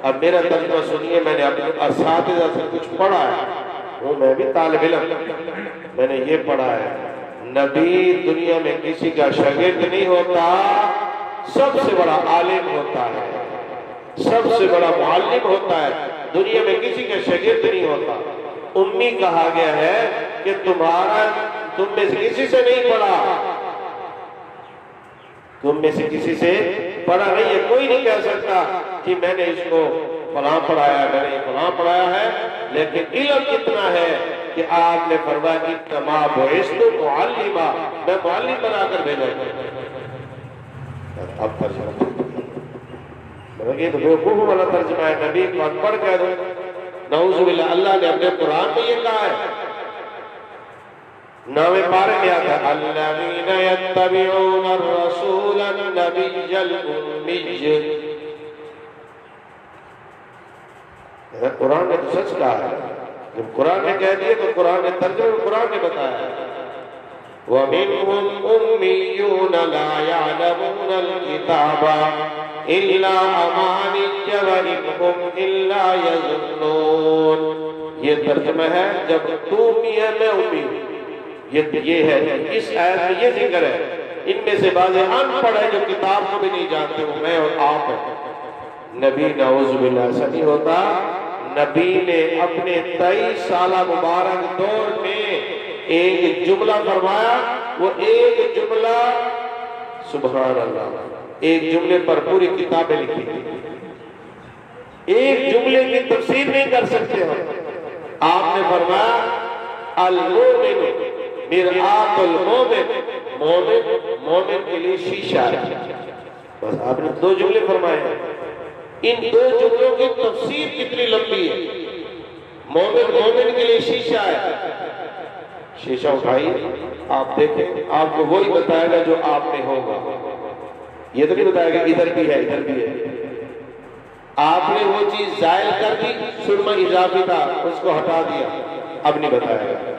اب میرا ترجمہ سنیے، میں نے اپنے اساتذہ سے کچھ پڑھا ہے، میں بھی طالب علم، میں نے یہ پڑھا ہے، نبی دنیا میں کسی کا شاگرد نہیں ہوتا، سب سے بڑا عالم ہوتا ہے، سب سے بڑا معلم ہوتا ہے، دنیا میں کسی کا شاگرد نہیں ہوتا۔ امی کہا گیا ہے کہ تم میں سے کسی سے نہیں پڑھا، تم میں سے کسی سے پڑھا نہیں ہے، کوئی نہیں کہہ سکتا کہ میں نے اس کو فلاں پڑھایا ہے، میں نے فلاں پڑھایا ہے، لیکن علم کتنا ہے کہ آپ نے فرمایا انما بعثت معلما، میں معلم بنا کر بھیجا گیا۔ اب ترجمہ یہ تو بیوقوف والا ترجمہ ہے، نبی کو ان پڑھ کہہ دو، نعوذ باللہ۔ اللہ نے اپنے قرآن میں یہ کہا ہے، نام پارے میں آتا ہے الذین یتبعون الرسول النبی الامی، قرآن نے تو سچ کہا ہے، جب قرآن نے کہہ دیا تو قرآن نے ترجمہ قرآن نے بتایا ہے، وَمِنْهُمْ أُمِّيُّونَ لَا يَعْلَمُونَ الْكِتَابَ إِلَّا أَمَانِيَّ وَإِنْهُمْ إِلَّا يَظُنُّونَ۔ یہ ترجمہ ہے جب تو امی ہے میں امی ہوں، یہ ہے اس آیت میں یہ ذکر ہے، ان میں سے بعض ان پڑھ ہیں جو کتاب کو بھی نہیں جانتے، وہ میں اور آپ ہیں۔ نبی نعوذ باللہ ایسا نہیں ہوتا، نبی نے اپنے 23 سالہ مبارک دور میں ایک جملہ فرمایا، وہ ایک جملہ سبحان اللہ، ایک جملے پر پوری کتابیں لکھی، ایک جملے کی تفسیر نہیں کر سکتے ہم۔ آپ نے فرمایا المومن مرآت المومن، مومن کے لیے شیشہ ہے، بس آپ نے 2 جملے فرمائے ہیں، ان 2 جملوں کی تفسیر کتنی لمبی ہے۔ مومن کے لیے شیشہ ہے، شیشہ اٹھائی آپ دیکھیں، آپ کو وہی بتائے گا جو آپ میں ہوگا۔ یہ تو نہیں بتایا گا ادھر بھی ہے ادھر بھی ہے. آپ نے وہ چیز زائل کر دی, سرما اضافی تھا اس کو ہٹا دیا, اب نہیں بتایا گا.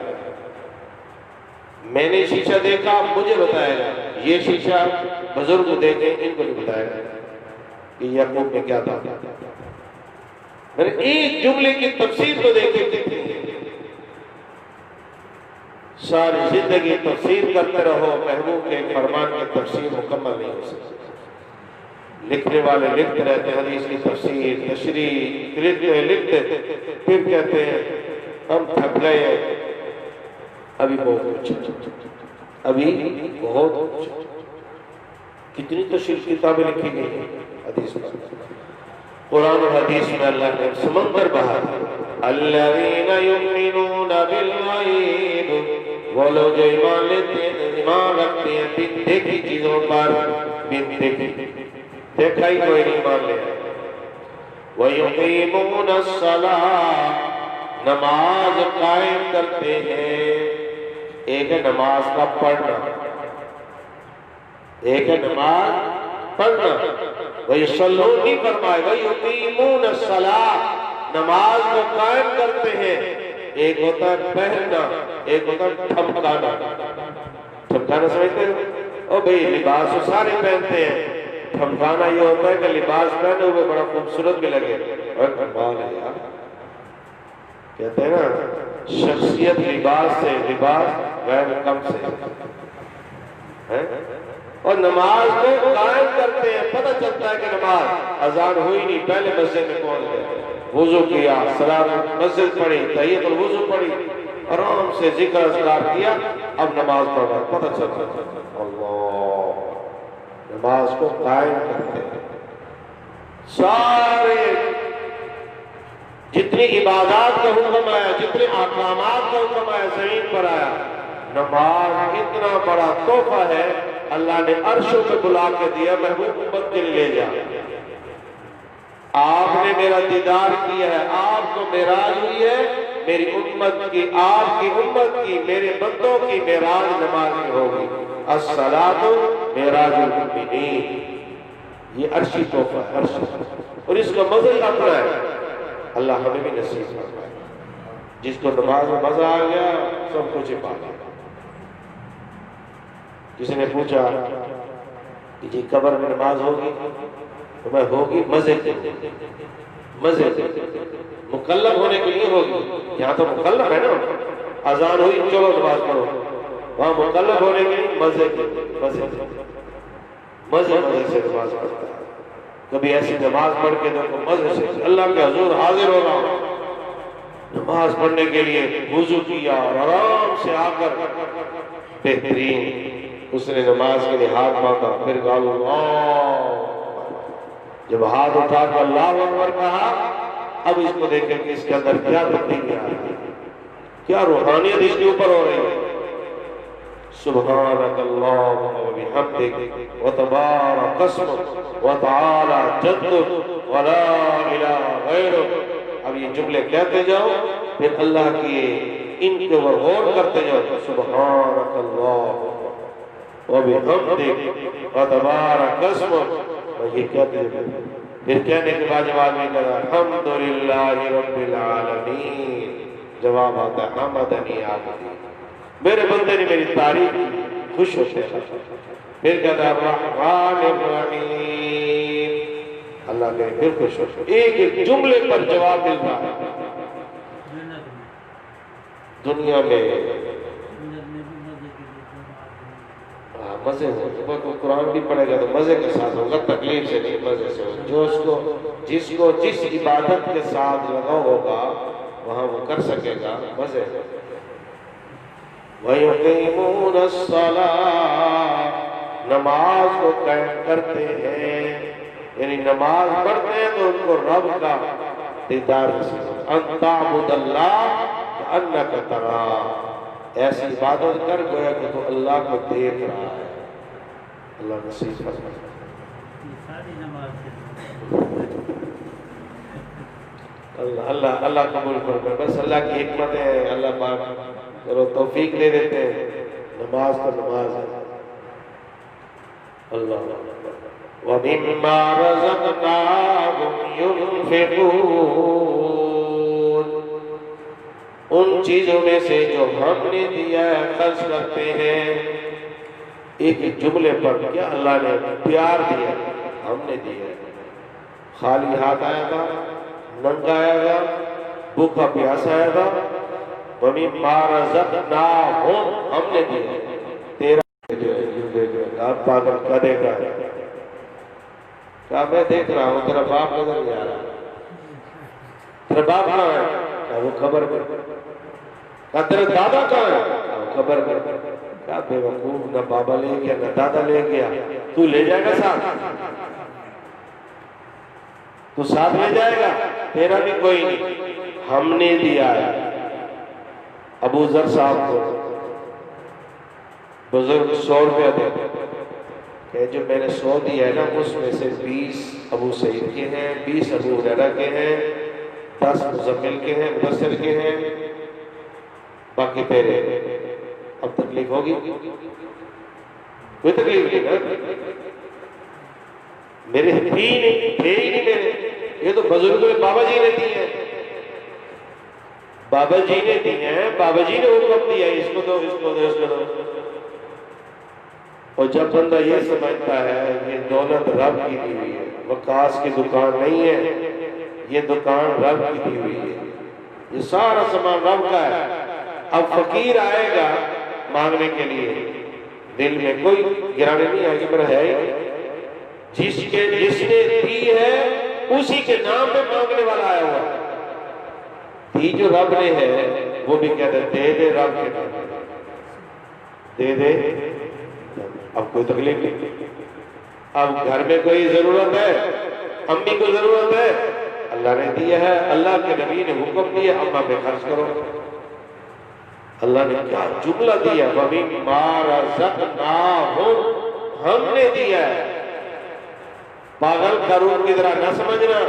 میں نے شیشہ دیکھا مجھے بتائے گا, یہ شیشہ بزرگ دیکھیں ان کو نہیں بتائے گا کہ یعقوب میں کیا تھا. میں نے ایک جملے کی تفسیر تو دیکھیں کتنی ہے. ساری زندگی تفسیر کرتے رہو, محبوب کے فرمان کی تفسیر مکمل نہیں ہو سکتی. لکھنے والے لکھتے رہتے ہیں حدیث کی تفسیر تشریح لکھتے پھر کہتے ہیں ہم تھک گئے, ابھی بہت کچھ, ابھی بہت کچھ. کتنی تشریح کتابیں لکھی گئی ہیں حدیث میں. قرآن و حدیث میں اللہ نے سمندر بہا دیا. الذین یؤمنون بالغیب, وہ لوگ جو ایمان لیتے ہیں ایمان رکھتے ہیں بن دیکھی چیزوں پر, بن دیکھی دیکھا ہی کوئی نہیں مان لے. وَيُقِيمُونَ الصَّلَاةَ, نماز قائم کرتے ہیں. ایک ہے نماز کا پڑھنا, ایک ہے نماز پڑھنا. وَيُصَلُّونَ نہیں فرمائے, وَيُقِيمُونَ الصَّلَاةَ, نماز کو قائم کرتے ہیں. ایک ہوتا ہے پہننا, ایک ہوتا ہے ٹھمکانا. ٹھمکانا سمجھتے ہو؟ او بھئی لباس تو سارے پہنتے ہیں, ٹھمکانا یہ ہوتا ہے کہ لباس پہنے ہوئے بڑا خوبصورت بھی لگے. اور کمال ہے یار, کہتے ہیں نا شخصیت لباس سے, لباس غیر کم سے. اور نماز کو قائم کرتے ہیں. پتہ چلتا ہے کہ نماز اذان ہوئی نہیں, پہلے مسجد میں پہنچ گئے, وضو کیا, صلاۃ مسجد پڑھی, تحیۃ الوضو پڑھی, آرام سے ذکر اذکار کیا, اب نماز پڑھ رہا. پتہ چلتا ہے اللہ, نماز کو قائم کرتے ہیں. سارے جتنی عبادات کا حکم آیا, جتنے احکامات کا حکم آیا زمین پر آیا, نماز اتنا بڑا تحفہ ہے اللہ نے عرشوں پہ بلا کے دیا, محبوب امت کے لیے لے جا. آپ نے میرا دیدار کیا ہے, آپ کو معراج ہوئی ہے, میری امت کی, آپ کی امت کی, میرے بندوں کی معراج نماز میں ہوگی. الصلاۃ معراج المؤمنین, یہ عرشی تحفہ ہے, عرشی, اور اس کا مزہ ہی اپنا ہے. اللہ ہمیں بھی نصیب فرمائے. جس کو نماز میں مزہ آ گیا سب کچھ پا گیا. کسی نے پوچھا کہ جی قبر میں نماز ہوگی, تو میں ہوگی مزے کے, مزے کے, مکلف ہونے کے لیے ہوگی. یہاں تو مکلف ہے نا, اذان ہوئی چلو نماز پڑھو, وہاں مکلف ہونے کے لیے مزے کے, مزے سے نماز پڑھتا ہے. کبھی ایسی نماز پڑھ کے دیکھو مزے سے, اللہ کے حضور حاضر ہو رہا ہوں, نماز پڑھنے کے لیے وضو کیا اور آرام سے آ کر بہترین اس نے نماز کے لیے ہاتھ باندھا, پھر کہا اللہ. جب ہاتھ اٹھا کر اللہ اکبر کہا, اب اس کو دیکھیں کہ اس کے اندر کیا تبدیلی آ رہی ہے, کیا روحانیت اس کے اوپر ہو رہی ہے. سبحانک اللہم و بحمدک و تبارک اسمک و تعالی جدک و لا الہ غیرک. اب یہ جملے کہتے جاؤ, پھر اللہ کی ان کے اوپر غور کرتے جاؤ. سبحانک اللہم و بحمدک و تبارک اسمک, یہ کہتے ہیں. پھر کہنے کے بعد جواب میں کہا الحمدللہ رب العالمین, جواب آتا ہے حمدنی عبدی, میرے بندے نے میری تعریف کی, خوش ہوتے ہیں. پھر کہتا ہے الرحمن الرحیم, اللہ کے پھر خوش ہوتے ہیں. ایک ایک جملے پر جواب ملتا ہے. دنیا میں مزے ہو, تو قرآن بھی پڑھے گا تو مزے کے ساتھ ہوگا, تکلیف سے نہیں, مزے سے ہوگا. جس کو جس عبادت کے ساتھ لگا ہوگا وہاں وہ کر سکے گا, مزے. وَيُقِيمُونَ الصَّلَاةَ, نماز کو قائم کرتے ہیں, یعنی نماز پڑھتے ہیں تو ان کو رب کا دیدار نصیب ہوتا ہے. أَن تَعْبُدَ اللَّهَ كَأَنَّكَ تَرَاهُ, ایسی عبادت کر گویا کہ تو اللہ کو دیکھ رہا ہے. اللہ نصیب فرمائے. اللہ قبول کرے. بس اللہ کی حکمت ہے, اللہ پاک چلو توفیق دے دیتے ہیں. نماز تو نماز ہے. اللہ وَمِمَّا رَزَقْنَاهُمْ يُنْفِقُونَ، ان چیزوں میں سے جو ہم نے دیا ہے خرچ کرتے ہیں۔ ایک جملے پر کیا اللہ نے پیار دیا، ہم نے دیا۔ خالی ہاتھ آیا تھا، ننگا آیا تھا، بھوکا پیاسا آیا تھا، وَمِمَّا رَزَقْنَاهُمْ، ہم نے دیا۔ تیرا آپ پاگل کیا دیکھ رہا ہے؟ کہا میں دیکھ رہا ہوں، تیرا باپ نظر نہیں آ رہا۔ تیرا باپ کہاں ہے؟ کہا وہ قبر میں۔ کہا تیرے دادا کہاں ہے؟ کہا وہ قبر میں۔ کہا بے وقوف، نہ بابا لے گیا نہ دادا لے گیا، تو لے جائے گا ساتھ؟ تو ساتھ لے جائے گا؟ تیرا بھی کوئی نہیں، ہم نے دیا ہے۔ ابو ذر صاحب کو بزرگ 100 روپیہ دے، کہ جو میں نے 100 دیا ہے نا، اس میں سے 20 ابو سعید کے ہیں، 20 ابو ہریرہ کے ہیں، 10 مزمل کے ہیں، مدثر کے ہیں، باقی تیرے۔ اب تکلیف ہوگی؟ کوئی تکلیف نہیں نا، میرے تھے ہی نہیں میرے، یہ تو بزرگوں نے بابا جی نے دی ہے، بابا جی نے دی ہیں، بابا جی نے حکم دیا اس کو دو، اس کو دو، اس کو دو۔ اور جب بندہ یہ سمجھتا ہے یہ دولت رب کی دی ہوئی ہے، وقاص کی دکان نہیں ہے، یہ دکان رب کی دی ہوئی ہے، یہ سارا سامان رب کا ہے۔ اب فقیر آئے گا مانگنے کے لیے، دل میں کوئی گرانے نہیں آئے گی، پر ہے جس نے دی ہے اسی کے نام پہ مانگنے والا آیا ہوا ہے۔ دی جو رب نے ہے وہ بھی کہتا ہے دے دے رب کے نام، دے دے۔ اب کوئی تکلیف نہیں، اب گھر میں کوئی ضرورت ہے، امی کو ضرورت ہے، اللہ نے دیا ہے، اللہ کے نبی نے حکم دیا اماں پہ خرچ کرو۔ اللہ نے کیا جملہ دیا، وَمِمَّا رَزَقْنَاهُمْ، ہم نے دیا ہے۔ پاگل قارون کی طرح نہ سمجھنا،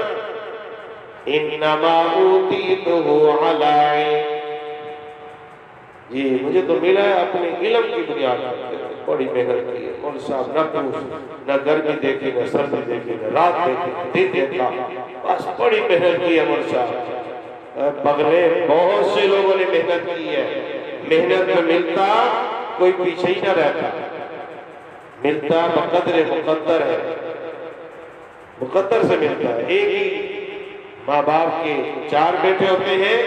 إِنَّمَا أُوتِيتُهُ عَلَىٰ عِلْمٍ، یہ مجھے تو ملا ہے اپنے علم کی بنیاد پر، بڑی محنت کی ہے مول صاحب، نہ پوچھ، نہ گرمی دیکھی، نہ سردی دیکھی، نہ رات دیکھی، نہ دن دیکھا، بس بڑی محنت کی ہے مول صاحب۔ بغلے بہت سے لوگوں نے محنت کی ہے، محنت میں ملتا کوئی پیچھے ہی نہ رہتا، ملتا بقدر مقدر ہے، مقدر سے ملتا ہے۔ ایک ہی ماں باپ کے 4 بیٹے ہوتے ہیں،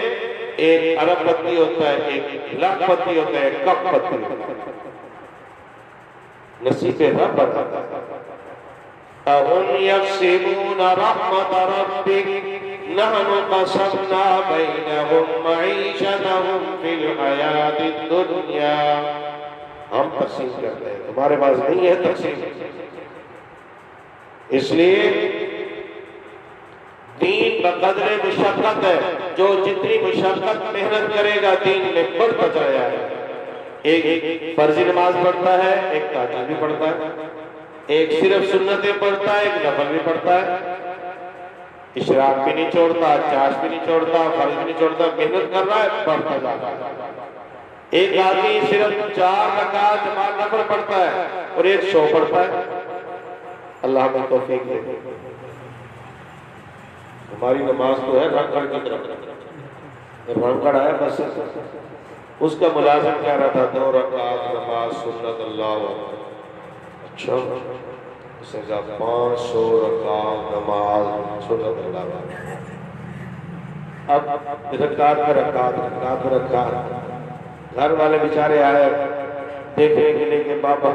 ایک ارب پتی ہوتا ہے، ایک لاکھ پتی ہوتا ہے، ایک کپ پتی ہوتا ہے، نصیب رب بتاتا ہے۔ اَهُمْ يَقْسِمُونَ رَحْمَتَ رَبِّكَ نَحْنُ قَسَمْنَا بَيْنَهُمْ مَعِيشَتَهُمْ فِي الْحَيَاةِ الدُّنْيَا، ہم تقسیم کرتے ہیں، تمہارے پاس نہیں ہے تقسیم۔ اس لیے دین بقدر مشقت ہے، جو جتنی مشقت محنت کرے گا دین میں بڑھتا چلا جائے گا۔ ایک فرضی نماز پڑھتا ہے، ایک تہجد بھی پڑھتا ہے، ایک صرف سنتیں پڑھتا ہے، ایک نفل بھی پڑھتا ہے، اشراق بھی نہیں چھوڑتا، چاش بھی نہیں چھوڑتا، فرض بھی نہیں چھوڑتا، محنت کر رہا ہے، پڑھتا جاتا ہے۔ ایک آدمی صرف 4 رکعت جماعت نفل پڑھتا ہے اور ایک 100 پڑھتا ہے۔ اللہ ہمیں توفیق دے۔ ہماری نماز تو ہے رنگڑ کی طرف، رنگڑ ہے بس، اس کا ملازم کہہ رہا تھا 2 رکعت نماز سنت اللہ اکبر، اچھا اس نے کہا 500 رکعت نماز سنت اللہ اکبر۔ اب رکعت پر رکعت، رکعت پر رکعت، گھر والے بیچارے آئے دیکھنے کے لیے کہ بابا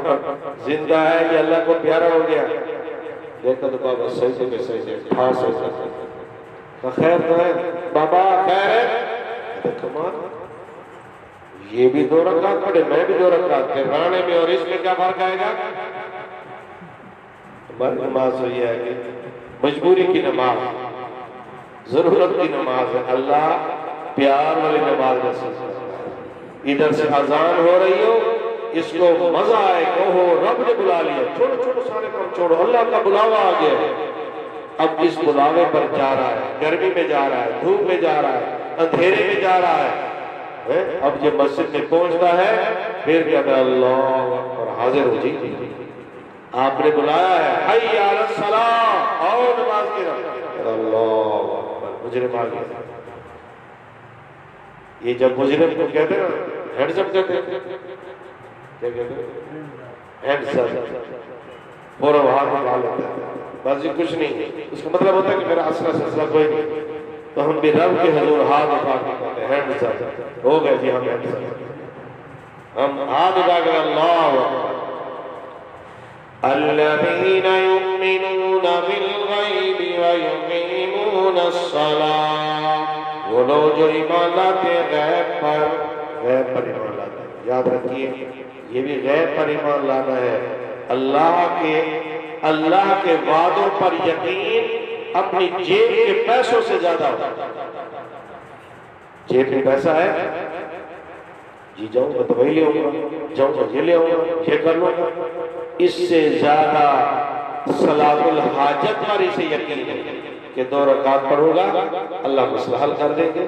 زندہ ہے یا اللہ کو پیارا ہو گیا، دیکھا تو بابا سجدے میں سجدے، ہاں سجدے، خیر تو ہے بابا، خیر ہے، کمال، یہ بھی 2 رکعت پڑھے، میں بھی 2 رکعت، پھر رانے میں اور اس میں کیا فرق آئے گا؟ ہماری نماز ہوئی ہے کہ مجبوری کی نماز، ضرورت کی نماز ہے، اللہ پیار والی نماز نصیب کرتا ہے۔ ادھر سے اذان ہو رہی ہو، اس کو مزہ آئے کہ اوہ رب نے بلا لیا، چھوڑو چھوڑو سارے کام چھوڑو، اللہ کا بلاوا آ گیا ہے۔ اب اس بلاوے پر جا رہا ہے، گرمی میں جا رہا ہے، دھوپ میں جا رہا ہے، اندھیرے میں جا رہا ہے، اب جب مسجد میں پہنچتا ہے پھر کہتا ہے اللہ اکبر، حاضر ہو جی، آپ نے بلایا ہے حی علی الصلاۃ، آؤ نماز کی طرف، اللہ اکبر، مجرم آ گیا۔ یہ جب مجرم کو کہتے ہیں نا ہینڈز اپ کہتے ہیں، کیا کہتے ہیں؟ ہینڈز اپ، فوراً ہاتھ نکال لیتے ہیں، بس یہ کچھ نہیں، اس کا مطلب ہوتا ہے کہ میرا اصلہ سلسلہ کوئی نہیں۔ تو ہم بھی رب کے حضور ہاتھ اٹھا کے کہتے ہیں ہینڈز اپ، ہو گئے جی ہم ہینڈز اپ، ہم ہاتھ اٹھا کر اللہ اکبر۔ الذین یؤمنون بالغیب ویقیمون الصلاۃ، وہ لوگ جو ایمان لاتے ہیں غیب پر ایمان لاتے ہیں۔ یاد رکھیے یہ بھی غیب پر ایمان لانا ہے، اللہ کے وعدوں پر یقین اپنی جیب کے پیسوں سے زیادہ ہوتا ہے۔ جیب میں پیسہ ہے، جی جاؤں گا تو وہی لے آؤں گا، جاؤں گا یہ لے آؤں گا، یہ کر لوں گا، اس سے زیادہ صلاۃ الحاجت پر اسے یقین ہے کہ 2 رکعت پڑھوں گا اللہ مسئلہ حل کر دیں گے،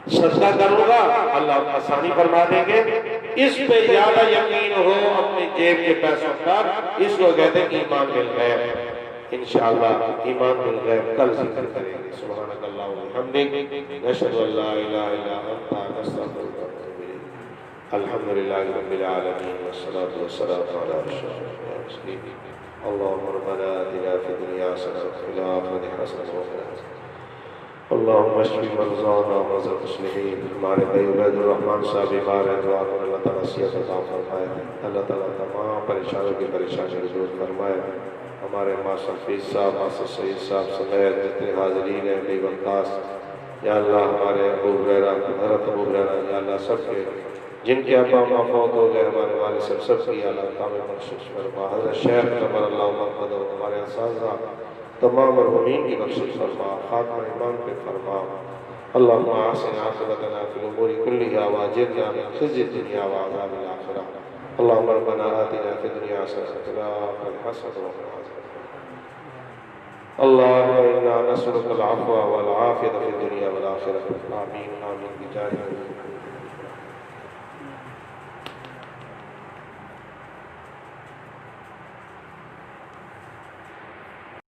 صدقہ کروں گا اللہ آسانی فرما دیں گے، اس پہ زیادہ یقین ہو اپنی جیب کے پیسوں پر، اس کو کہتے ہیں ایمان بالغیب۔ انشاءاللہ ایمان بالغیب کل ذکر کریں گے۔ سبحانک اللہم و بحمدک، نشہد ان لا الہ الا انت، نستغفرک و نتوب الیک۔ الحمدللہ رب العالمین والصلاة والسلام علی اشرف المرسلین۔ اللہم ربنا آتنا فی الدنیا حسنۃ وفی الآخرۃ حسنۃ وقنا عذاب النار۔ اللہم اشف مرضانا ومرضى المسلمین۔ ہمارے بھائی عبید الرحمن صاحب بیمار ہیں، دعا کر اللہ تعالیٰ صحت عطا فرمائے، اللہ تعالیٰ تمام پریشانوں کی پریشانی دور فرمائے۔ ہمارے ماسٹر حفیظ صاحب، ماسٹر سعید صاحب سمیت جتنے حاضرین ہیں بے وقاص، یا اللہ ہمارے ابو ہریرہ، حضرت ابو ہریرہ، یا اللہ سب کے جن کے ابا اماں فوت ہو گئے، ہمارے والد صاحب سب کی اللہ کامل بخشش فرما، حضرت شیخ نبر اللہ مرحبا، ہمارے اساتذہ تمام مرحومین کی بخشش فرما، خاتمہ ایمان پہ فرما۔ اللہم احسن عاقبتنا فی الامور کلہا واجرنا من خزي الدنیا وعذاب الآخرہ۔ اللہم ربنا آتنا فی الدنیا حسنۃ وفی الآخرۃ حسنۃ وقنا عذاب النار۔ اللہم انا نسألک العفو والعافیۃ فی الدنیا والآخرہ، آمین آمین بجاہ